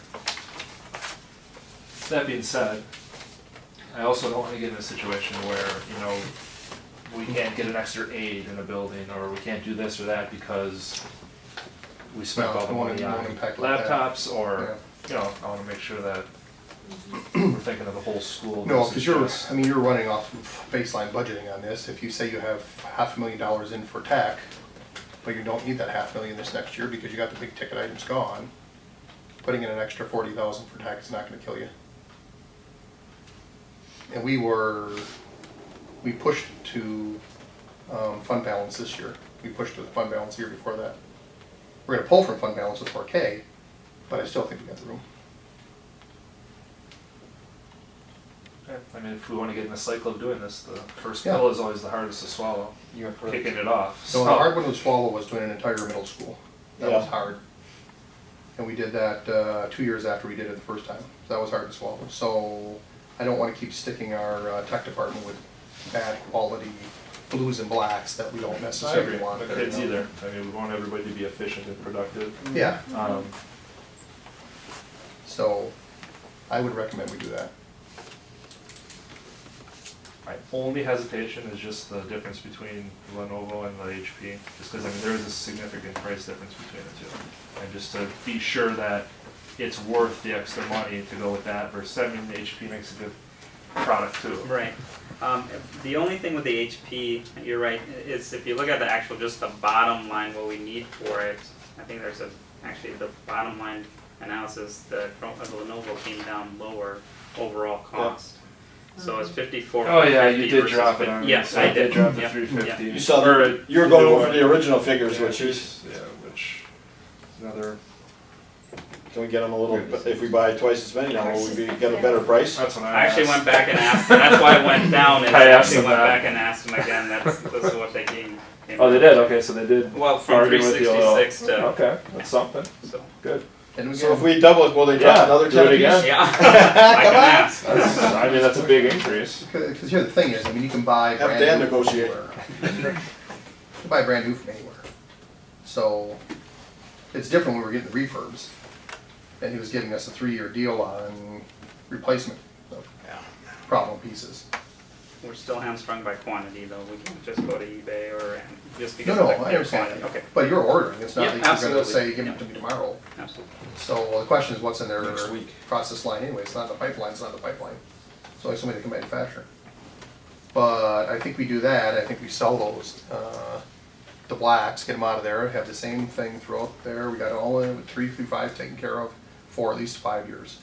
That being said, I also don't want to get in a situation where, we can't get an extra aide in a building, or we can't do this or that because we spent No, all the it won't- money it won't on impact like that. laptops, or, I want to make sure that we're thinking of the whole school. No, versus because just- you're running off of baseline budgeting on this. If you say you have $500,000 in for tech, but you don't need that $500,000 this next year because you got the big ticket items gone, putting in an extra $40,000 for tech is not gonna kill you. And we pushed to fund balance this year. We pushed to the fund balance the year before that. We're gonna pull from fund balance with 4K, but I still think we got the room. Okay. I mean, if we want to get in the cycle of doing this, the first Yeah. pill is always the hardest to swallow, You're correct. kicking it off. So the hard one to swallow was doing an entire middle school. That was Yeah. hard. And we did that 2 years after we did it the first time. So that was hard to swallow. So I don't want to keep sticking our tech department with bad quality blues and blacks that we don't I agree. necessarily want. The there, kids you know. either. I mean, we want everybody to be efficient and productive. Yeah, So I would recommend we do that. my only hesitation is just the difference between Lenovo and the HP, just because I mean there is a significant price difference between the two, and just to be sure that it's worth the extra money to go with that versus I mean the HP makes a good product too. Right. The only thing with the HP, you're right, is if you look at the actual, just the bottom line, what we need for it, I think there's actually the bottom line analysis, the Lenovo came down lower overall cost. So it's 54. Oh yeah, you 50 did versus drop it 50. on me. Yes, So I did. drop the Yep, 350. yep. You saw, Or, you were going over the original figures, yeah, which is, which another. can we get them a little, if we buy twice as many now, will we get a better price? That's what I actually asked. went back and asked, that's why I went down and I asked actually them went that. back and asked them again, that's what they came. Oh, they did. Okay, so they did. Well, from argue with you a little. 366 to, Okay, that's something. so, Good. And we So if we double it, will they drop Yeah, another do 10 it again. apiece? yeah, I can ask. I mean, that's a big increase. Because here the thing is, I mean, you can buy Have brand Dan new negotiate. from anywhere. You can buy brand new from anywhere. So it's different when we're getting the refurbs. And he was giving us a 3-year deal on replacement of problem pieces. We're still hamstrung by quantity though, we can't just go to eBay or just No, because no, of the I understand. quantity. Okay, But you're ordering, it's not Yeah, like you're gonna absolutely. say, give it Yeah. to me tomorrow. absolutely. So the question is, what's in their Next week. process line anyway? It's not in the pipeline, it's not in the pipeline. It's only somebody that can manufacture. But I think we do that, I think we sell those, the blacks, get them out of there, have the same thing throughout there. We got all in with 3 through 5 taken care of for at least 5 years.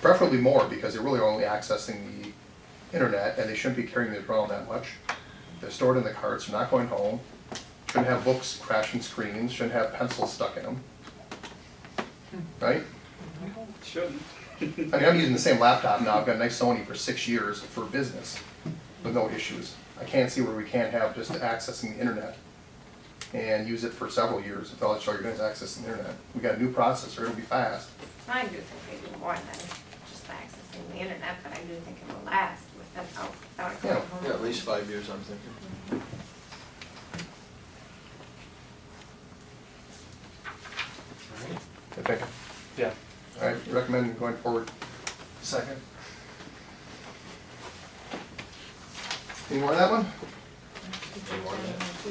Preferably more, because they're really only accessing the internet, and they shouldn't be carrying it around that much. They're stored in the carts, they're not going home. Shouldn't have books crashing screens, shouldn't have pencils stuck in them. Right? Shouldn't. I mean, I'm using the same laptop now, I've got a nice Sony for 6 years for business, with no issues. I can't see where we can't have just accessing the internet and use it for several years if all you're doing is accessing the internet. We got a new processor, it'll be fast. I do think they do more than just accessing the internet, but I do think it will last without it going Yeah. home. Yeah, at least 5 years, I'm thinking. I think. Yeah. All right, recommend going forward. Second. Any more on that one?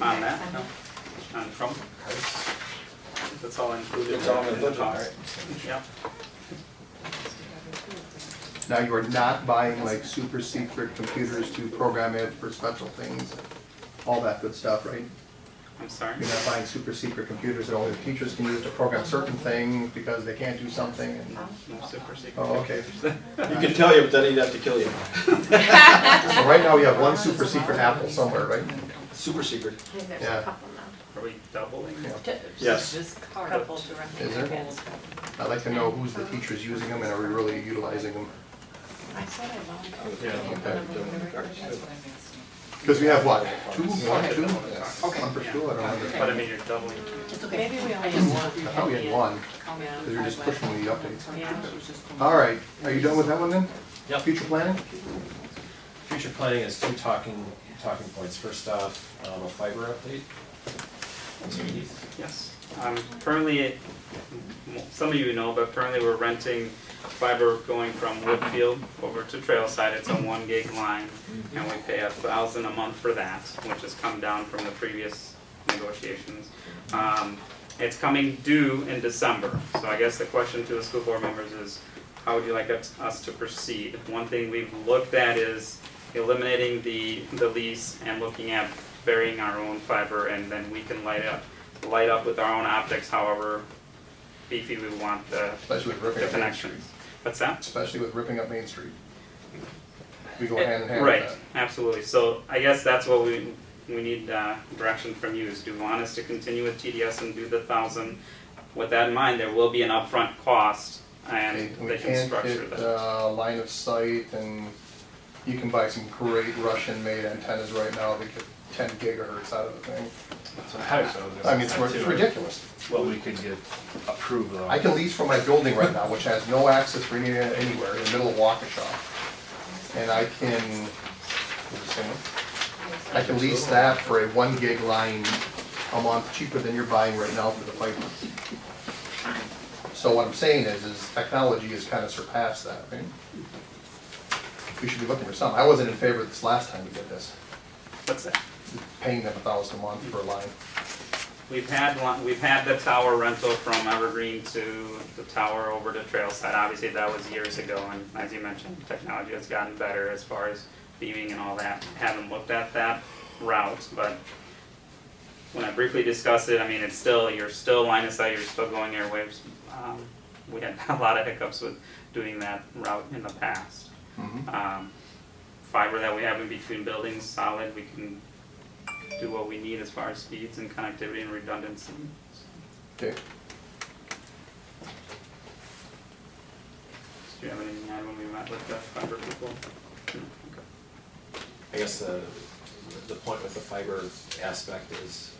On that, no, on Chrome. That's all included. It's all in the budget, cost. Yeah. Now, you are not buying like super secret computers to program it for special things, all that good stuff, right? I'm sorry. You're not buying super secret computers that only the teachers can use to program certain things because they can't do something and, No super secret. oh, okay. You can tell you, but then he'd have to kill you. So right now, we have one super secret Apple somewhere, right? Super secret. I think there's Yeah. a couple now. Are we doubling? Yeah. Yes. Just Couple to Is there? recommend. I'd like to know who's the teachers using them and are we really utilizing them? I said I volunteered. Yeah. Because we have what, two, one for school, I don't remember. But I mean, you're doubling. It's okay. Maybe we only have one. I thought we had one, Yeah. because you're just pushing the updates. Yeah. All right, are you done with that one then? Yep. Future planning? Future planning is two talking points. First off, a fiber update. Yes. Currently, some of you know, but currently we're renting fiber going from Woodfield over to Trailside. It's a 1 gig line, and we pay $1,000 a month for that, which has come down from the previous negotiations. It's coming due in December, so I guess the question to the school board members is, how would you like us to proceed? One thing we've looked at is eliminating the lease and looking at burying our own fiber, and then we can light up with our own optics, however beefy we want the Especially with ripping up Main connection. Street. What's that? Especially with ripping up Main Street. We go hand in hand with Right, that. absolutely. So I guess that's what we need direction from you, is do you want us to continue with TDS and do the 1,000? With that in mind, there will be an upfront cost and We they can can't structure hit, that. line of sight, and you can buy some great Russian-made antennas right now that get 10 gigahertz out of the thing. That's what I was gonna I mean, it's say, too. ridiculous. What we could get approved though. I can lease from my building right now, which has no access for anywhere, in the middle of Waukesha. And I can, I can lease that for a 1 gig line a month, cheaper than you're buying right now for the fiber. So what I'm saying is technology has kind of surpassed that, right? We should be looking for some. I wasn't in favor of this last time we did this, What's that? paying them $1,000 a month for a line. We've had the tower rental from Evergreen to the tower over to Trailside. Obviously, that was years ago, and as you mentioned, technology has gotten better as far as beaming and all that. Haven't looked at that route, but when I briefly discussed it, I mean, it's still, you're still line of sight, you're still going airwaves. We had a lot of hiccups with doing that route in the past. Fiber that we have in between buildings, solid, we can do what we need as far as speeds and connectivity and redundancy. Okay. Do you have anything to add when we met with the fiber people? Okay. I guess the point with the fiber aspect is,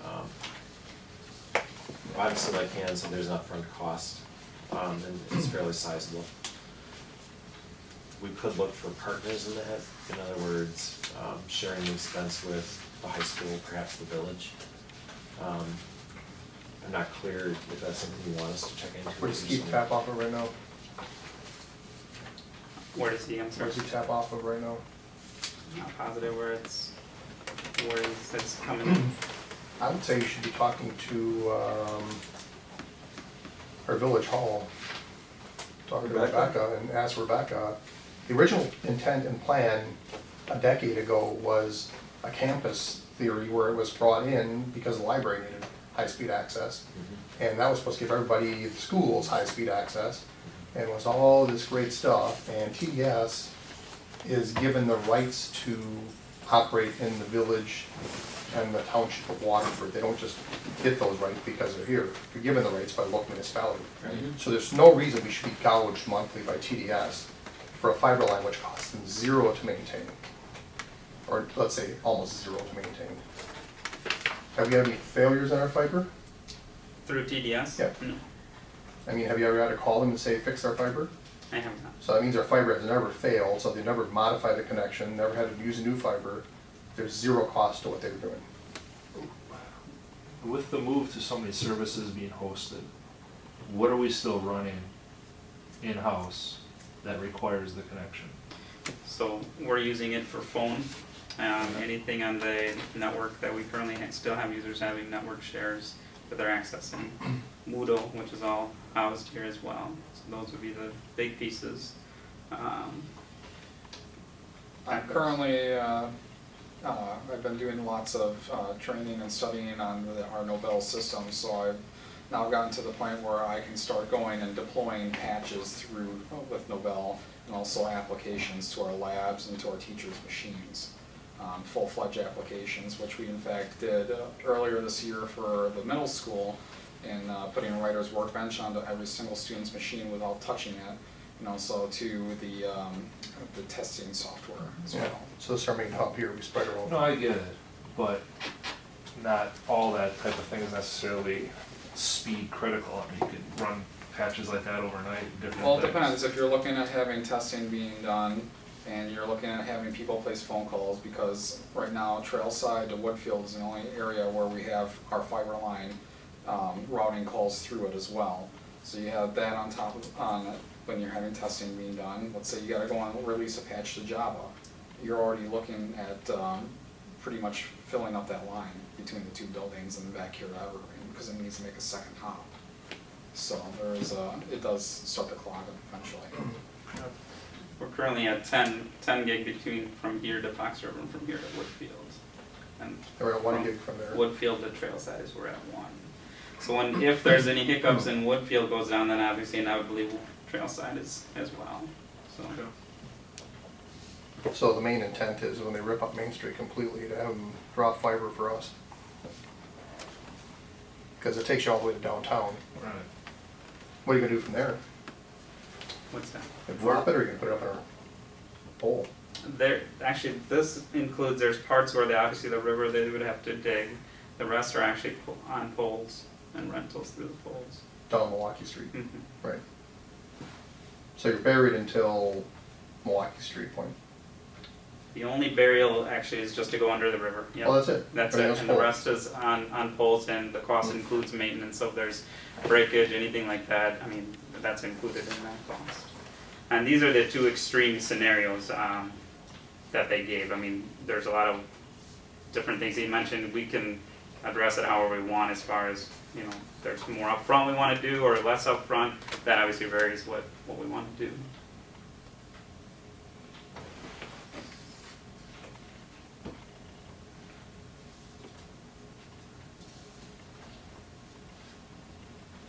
obviously like Hannah said, there's an upfront cost, and it's fairly sizable. We could look for partners in that, in other words, sharing the expense with the high school, perhaps the village. I'm not clear if that's something you want us to check into. Where does Keith tap off of right now? Where does he, I'm sorry, Where's he tap off of right now? not positive where it's coming in. I would say you should be talking to our village hall, talking to Rebecca and ask Rebecca. The original intent and plan a decade ago was a campus theory where it was brought in because the library needed high-speed access. And that was supposed to give everybody, the schools, high-speed access. And it was all this great stuff. And TDS is given the rights to operate in the village and the township of Waterford. They don't just get those rights because they're here. They're given the rights by the local municipality. So there's no reason we should be gouged monthly by TDS for a fiber line which costs them $0 to maintain. Or let's say almost $0 to maintain. Have we had any failures in our fiber? Through TDS? Yeah. No, I mean, have you ever had to call them and say, fix our fiber? I have not. So that means our fiber has never failed, so they never modified the connection, never had to use a new fiber. There's $0 cost to what they were doing. With the move to so many services being hosted, what are we still running in-house that requires the connection? So we're using it for phone, anything on the network that we currently still have users having network shares that they're accessing. Moodle, which is all housed here as well. So those would be the big pieces. I'm currently, I've been doing lots of training and studying on our Nobel system, so I've now gotten to the point where I can start going and deploying patches through with Nobel and also applications to our labs and to our teachers' machines. Full-fledged applications, which we in fact did earlier this year for the middle school, in putting a writer's workbench onto every single student's machine without touching it, and also to the testing software as Yeah. well. So this is our main hub here, we spread our own. No, I get it, but not all that type of thing is necessarily speed critical. I mean, you could run patches like that overnight, different Well, it things. depends. If you're looking at having testing being done and you're looking at having people place phone calls, because right now Trailside to Woodfield is the only area where we have our fiber line routing calls through it as well. So you have that on top of, on it when you're having testing being done. Let's say you gotta go and release a patch to Java. You're already looking at pretty much filling up that line between the two buildings and back here at Evergreen, because it needs to make a second hop. So there is it does start to clog up eventually. We're currently at 10 gig between from here to Fox River and from here to Woodfield. And We're at 1 from gig from there. Woodfield to Trailside is we're at 1. So if there's any hiccups and Woodfield goes down, then obviously inevitably Trailside is as well. So So the main intent is when they rip up Main Street completely to have them drop fiber for us. Because it takes you all the way to downtown. Right. What are you gonna do from there? What's that? Drop it, or you can put it up in a pole? There, actually, this includes, there's parts where they, obviously the river, they would have to dig. The rest are actually on poles and rentals through the poles. Down Milwaukee Street, Mhm. right? So you're buried until Milwaukee Street point. The only burial actually is just to go under the river, yeah. Oh, that's it? That's Everything it, else and the pole. rest is on poles, and the cost includes maintenance, so if there's breakage, anything like that, I mean, that's included in that cost. And these are the two extreme scenarios, that they gave, I mean, there's a lot of different things he mentioned, we can address it however we want as far as, you know, if there's more upfront we wanna do or less upfront, that obviously varies what we wanna do.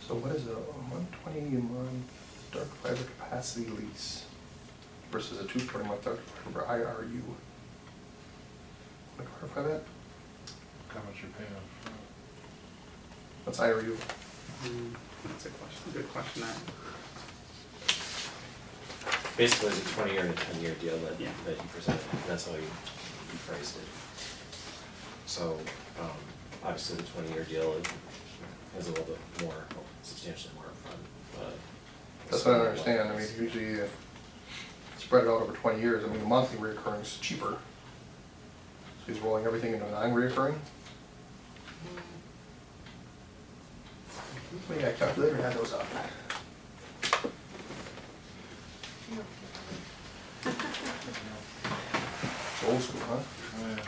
So what is a 120 month dark fiber capacity lease versus a 240 month dark fiber IRU? Want to clarify that? How much you're paying up front. What's IRU? That's a question, good question, Basically, it's a 20-year and a 10-year deal that, Yeah. that you presented, and that's how you phrased it. So, obviously, the 20-year deal is a little bit more, well, substantially more upfront, but. That's what I don't understand. I mean, usually if spread it out over 20 years, I mean, the monthly reoccurring is cheaper. So he's rolling everything into non-reoccurring? We got a calculator, had those up. It's old school, huh? Oh, yeah.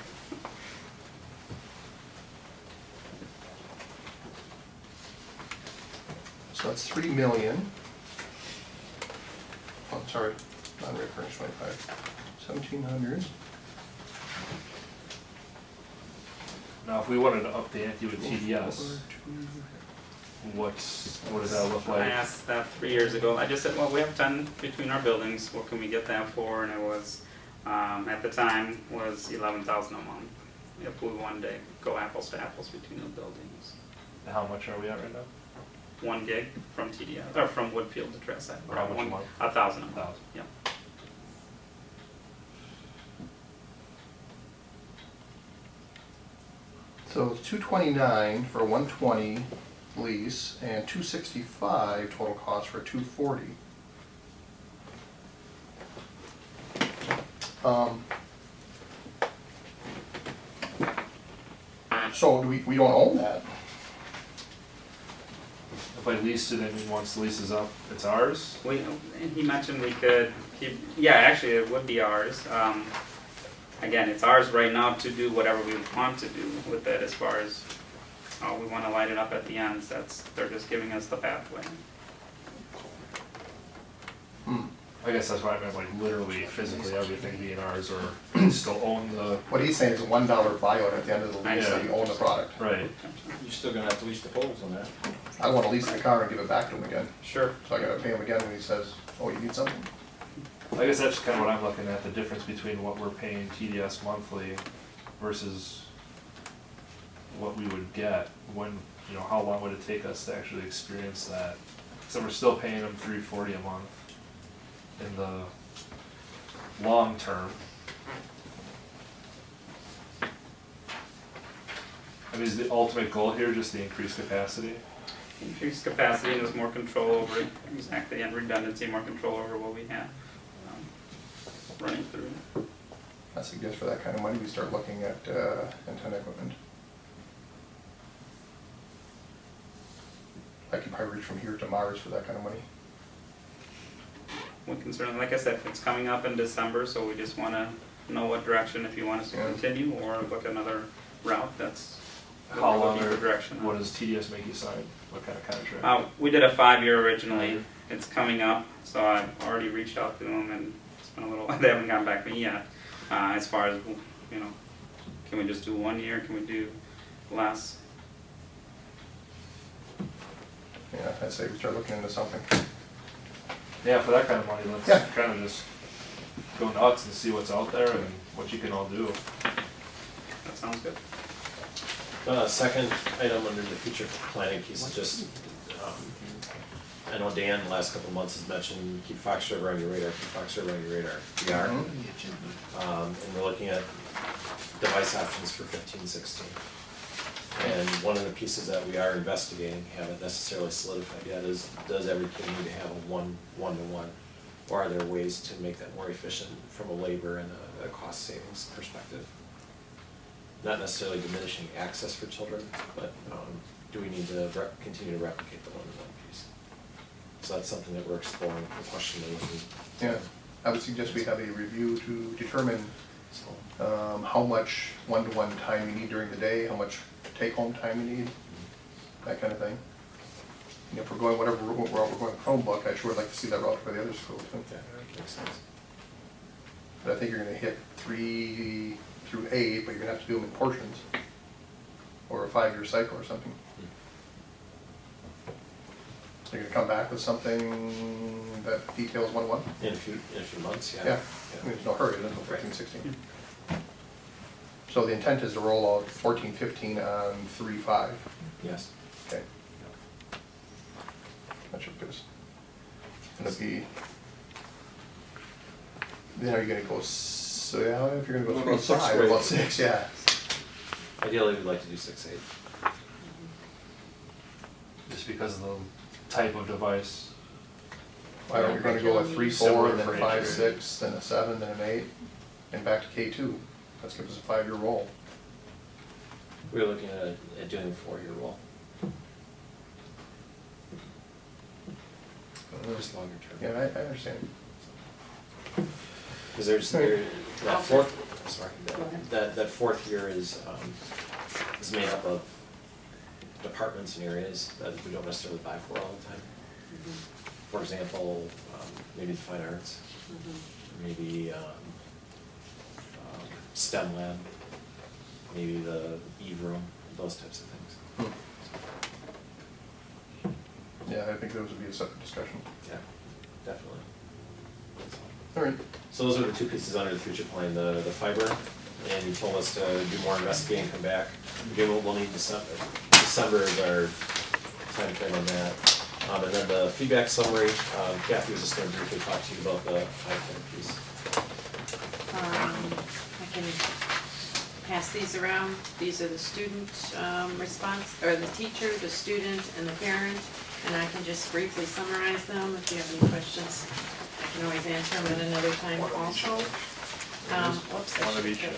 So that's 3 million. Oh, sorry, non-reoccurring is 25. 1,700. Now, if we wanted to up the ante with TDS, what does that look I like? asked that 3 years ago, I just said, well, we have 10 between our buildings, what can we get that for? And it was, at the time, was 11,000 a month. If we wanted to go apples to apples between the buildings. How much are we at right now? 1 gig from TDS, or from Woodfield to Tressa. Or how much a month? 1,000 a month, 1,000. yeah. So it's 229 for a 120 lease and 265 total cost for a 240. So we don't own that. If I leased it and once the lease is up, it's ours? And he mentioned we could keep, yeah, actually, it would be ours. Again, it's ours right now to do whatever we want to do with it as far as, we wanna light it up at the ends, they're just giving us the pathway. I guess that's why I meant like literally physically everything being ours, or we still own the, What he's saying is a $1 buyout at the end of the lease, so Yeah. you own the product. right. You're still gonna have to lease the poles on that. I want to lease the car and give it back to him again. Sure. So I gotta pay him again when he says, oh, you need something? I guess that's kind of what I'm looking at, the difference between what we're paying TDS monthly versus what we would get when, you know, how long would it take us to actually experience that? So we're still paying them $340 a month in the long term. I mean, is the ultimate goal here just the increased capacity? Increased capacity and there's more control over it, exactly, and redundancy, more control over what we have running through. I suggest for that kind of money, we start looking at antenna equipment. I could probably reach from here to Mars for that kind of money. One concern, like I said, it's coming up in December, so we just wanna know what direction, if you want us to Yeah. continue or look another route, that's what How we're long looking are, for direction on. what does TDS make you sign? What kind of contract? We did a 5-year originally, it's coming up, so I've already reached out to them and it's been a little, they haven't gotten back to me yet. As far as, you know, can we just do 1 year, can we do less? Yeah, I'd say we start looking into something. Yeah, for that kind of money, let's Yeah. kind of just go nuts and see what's out there and what you can all do. That sounds good. Second item under the future planning piece is just, I know Dan the last couple of months has mentioned keep Fox River on your radar, keep Fox River on your radar. We are. And we're looking at device options for 15-16. And one of the pieces that we are investigating, haven't necessarily solidified yet, is does every kid need to have a one-to-one? Or are there ways to make that more efficient from a labor and a cost savings perspective? Not necessarily diminishing access for children, but do we need to continue to replicate the one-to-one piece? So that's something that we're exploring, the question that we need. Yeah, I would suggest we have a review to determine So, how much one-to-one time you need during the day, how much take-home time you need, that kind of thing. And if we're going whatever route we're going Chromebook, I'd sure like to see that route for the other schools too. yeah, makes sense. But I think you're gonna hit 3 through 8, but you're gonna have to do them in portions. Or a 5-year cycle or something. You're gonna come back with something that details one-to-one? In a few months, yeah. Yeah, I mean, there's no hurry, there's no 15, 16. So the intent is to roll out 14, 15 on 3, 5. Yes. Okay. That should be, gonna be, then are you gonna go, so yeah, if you're gonna go We'll 3, go 6 5, or or about 8. 6, yeah. Ideally, we'd like to do 6-8. Just because of the type of device. Why don't we gonna go with 3, 4, Similar and then for a 5, each 6, then a 7, then an 8, and back to K2. Let's give us a 5-year roll. We were looking at doing a 4-year roll, just longer term. Yeah, I understand. Because there's, that fourth, sorry, that fourth year is made up of departments and areas that we don't necessarily buy for all the time. For example, maybe the fine arts, maybe STEM lab, maybe the Eve room, those types of things. Yeah, I think those would be a separate discussion. Yeah, definitely. All right. So those are the 2 pieces under the future plan, the fiber, and you told us to do more investigating, come back. We'll need December. December is our time frame on that. And then the feedback summary, Kathy was just gonna briefly talk to you about the iPad piece. I can pass these around. These are the student response, or the teacher, the student, and the parent. And I can just briefly summarize them if you have any questions. I can always answer them at another time also. Whoops, I One of should each. have it.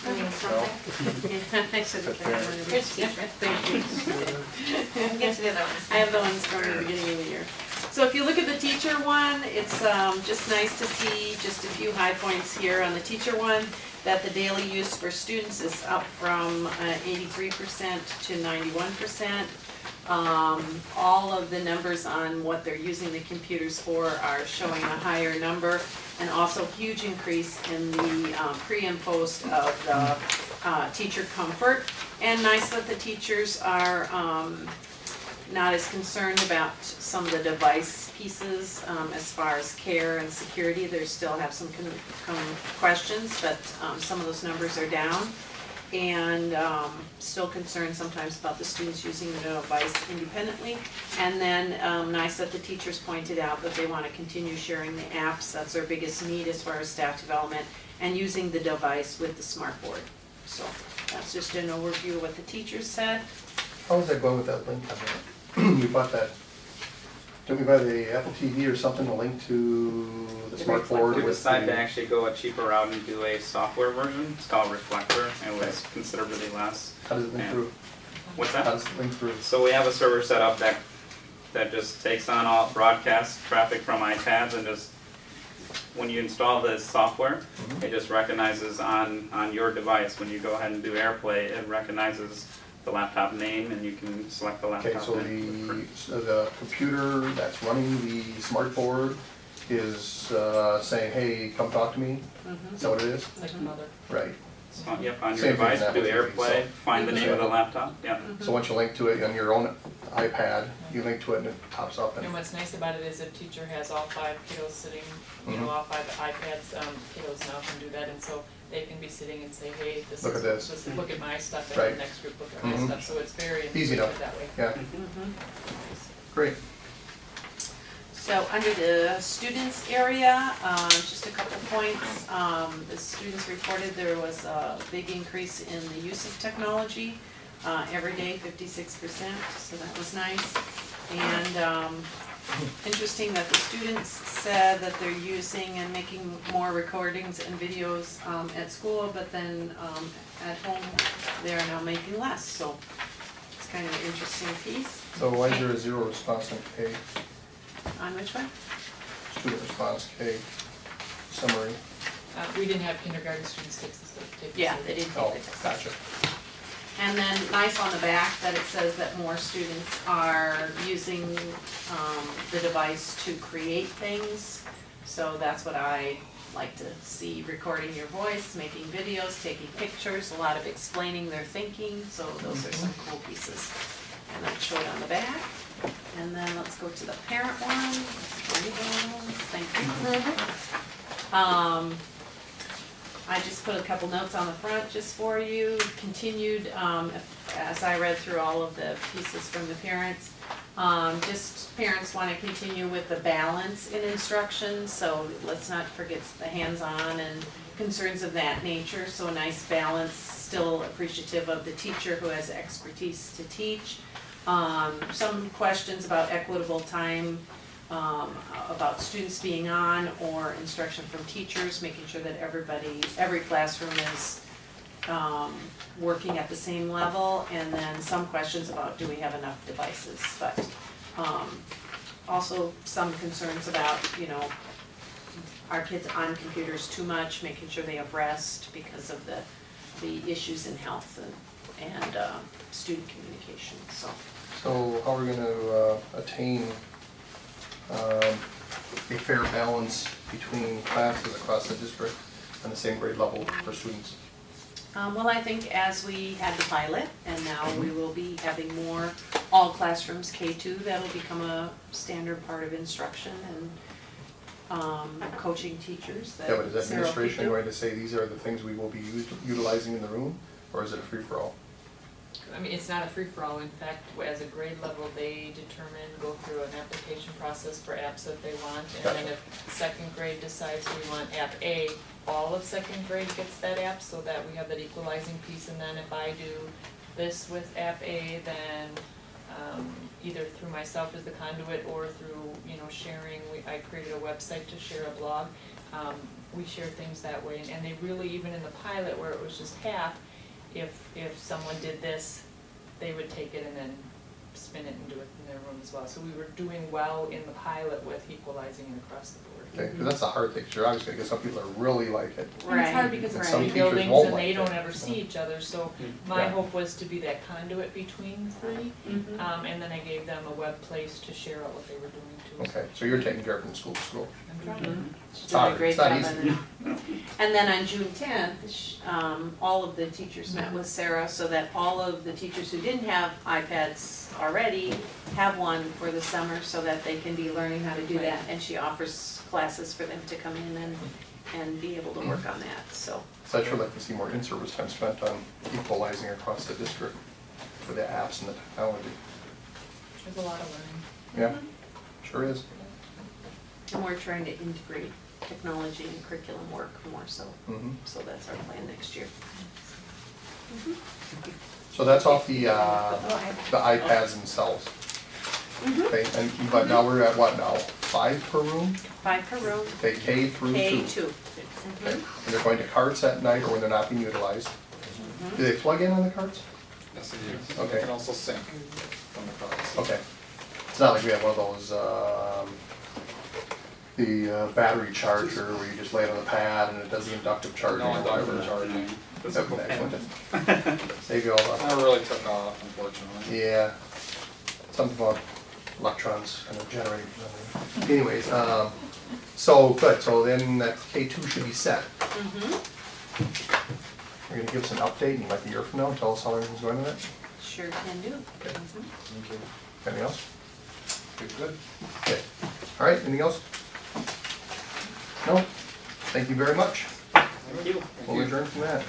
I mean, something. Yeah, I should have put one of each. Yeah, thank you. Get to the other one. I have the ones from the beginning of the year. So if you look at the teacher one, it's just nice to see just a few high points here on the teacher one, that the daily use for students is up from 83% to 91%. All of the numbers on what they're using the computers for are showing a higher number, and also huge increase in the pre and post of the teacher comfort. And nice that the teachers are not as concerned about some of the device pieces as far as care and security. They still have some questions, but some of those numbers are down. And still concerned sometimes about the students using the device independently. And then nice that the teachers pointed out that they want to continue sharing the apps. That's their biggest need as far as staff development, and using the device with the smart board. So that's just an overview of what the teachers said. How is that going with that link on there? We bought that, didn't we buy the Apple TV or something, a link to the smart board We with decided to the, actually go a cheaper route and do a software version. It's called Reflector. It was considerably less. how does it link Yeah. through? What's How that? does it link through? So we have a server set up that just takes on all broadcast traffic from iPads, and just, when you install this software, it just recognizes on your device. When you go ahead and do AirPlay, it recognizes the laptop name, and you can select the laptop. Okay, so the computer that's running the smart board is saying, hey, come talk to me? Is that what it is? Like mother. Right. Yep, on your Same thing device, as do Apple TV, AirPlay, so- find the name of the laptop, yep. So once you link to it on your own iPad, you link to it and it pops up and, And what's nice about it is if teacher has all 5 kiddos sitting, you know, all 5 iPads, kiddos now can do that, and so they can be sitting and say, hey, this Look is, at this. just look at my stuff, and Right. the next group look at my Mhm. stuff, so it's very Easy intuitive enough. that way. yeah, great. So under the students area, just a couple points. The students reported there was a big increase in the use of technology. Every day, 56%, so that was nice. And interesting that the students said that they're using and making more recordings and videos at school, but then at home, they are now making less, so it's kind of an interesting piece. So why is there a 0 response in K, On which one? student response K summary? We didn't have kindergarten students take this, take this. Yeah, they did Oh, take the test. gotcha. And then nice on the back that it says that more students are using the device to create things. So that's what I like to see, recording your voice, making videos, taking pictures, a lot of explaining their thinking. So those are some cool pieces. And that's showed on the back. And then let's go to the parent one. Thank you. I just put a couple notes on the front just for you. Continued, as I read through all of the pieces from the parents, just parents want to continue with the balance in instruction, so let's not forget the hands-on and concerns of that nature. So a nice balance, still appreciative of the teacher who has expertise to teach. Some questions about equitable time, about students being on or instruction from teachers, making sure that every classroom is working at the same level, and then some questions about do we have enough devices, but also some concerns about, are kids on computers too much, making sure they have rest because of the issues in health and student communication, so. So how are we gonna attain a fair balance between classes across the district on the same grade level for students? Well, I think as we had the pilot, and now we will be having more all classrooms K2, that'll become a standard part of instruction and coaching teachers that Yeah, but is Sarah will administration do. going to say these are the things we will be utilizing in the room, or is it a free-for-all? I mean, it's not a free-for-all. In fact, as a grade level, they determine, go through an application process for apps that they want. And then if second grade decides we want app A, all of second grade gets that app, so that we have that equalizing piece. And then if I do this with app A, then either through myself as the conduit or through, sharing, I created a website to share a blog. We share things that way. And they really, even in the pilot where it was just half, if someone did this, they would take it and then spin it and do it in their room as well. So we were doing well in the pilot with equalizing it across the board. Okay, because that's a hard thing, 'cause you're obviously gonna get some people that really like it. And it's hard Right. because And it's some three teachers buildings won't and like they don't it. ever see each other, so my hope was to be that conduit between the three. And then I gave them a web place to share out what they were doing too. Okay, so you're taking care of from school to school. I'm trying. She It's did a hard. great It's not job easy. on it. And then on June 10th, all of the teachers met with Sarah so that all of the teachers who didn't have iPads already have one for the summer so that they can be learning how to do that. And she offers classes for them to come in and be able to work on that, so. So I'd sure like to see more in-service time spent on equalizing across the district for the apps and the technology. There's a lot of learning. Yeah, sure is. And we're trying to integrate technology and curriculum work more so. Mhm. So that's our plan next year. So that's off the iPads themselves. Okay, but now we're at what now? 5 per room? 5 per room, Okay, K through 2. K2. Okay, and they're going to carts at night or when they're not being utilized. Do they plug in on the carts? Yes, it is. Okay. They can also sync from the cards. Okay. It's not like we have one of those, the battery charger where you just lay it on the pad and it does the inductive charging No or inductive whatever. charging. That would be excellent. Save you all the, That really took off, unfortunately. yeah, something about electrons kind of generating something. Anyways, so, good, so then that K2 should be set. You're gonna give us an update in like a year from now, tell us how everything's going with it? Sure can do. Anything else? Good. Okay, all right, anything else? No? Thank you very much. Thank you. We'll adjourn from that.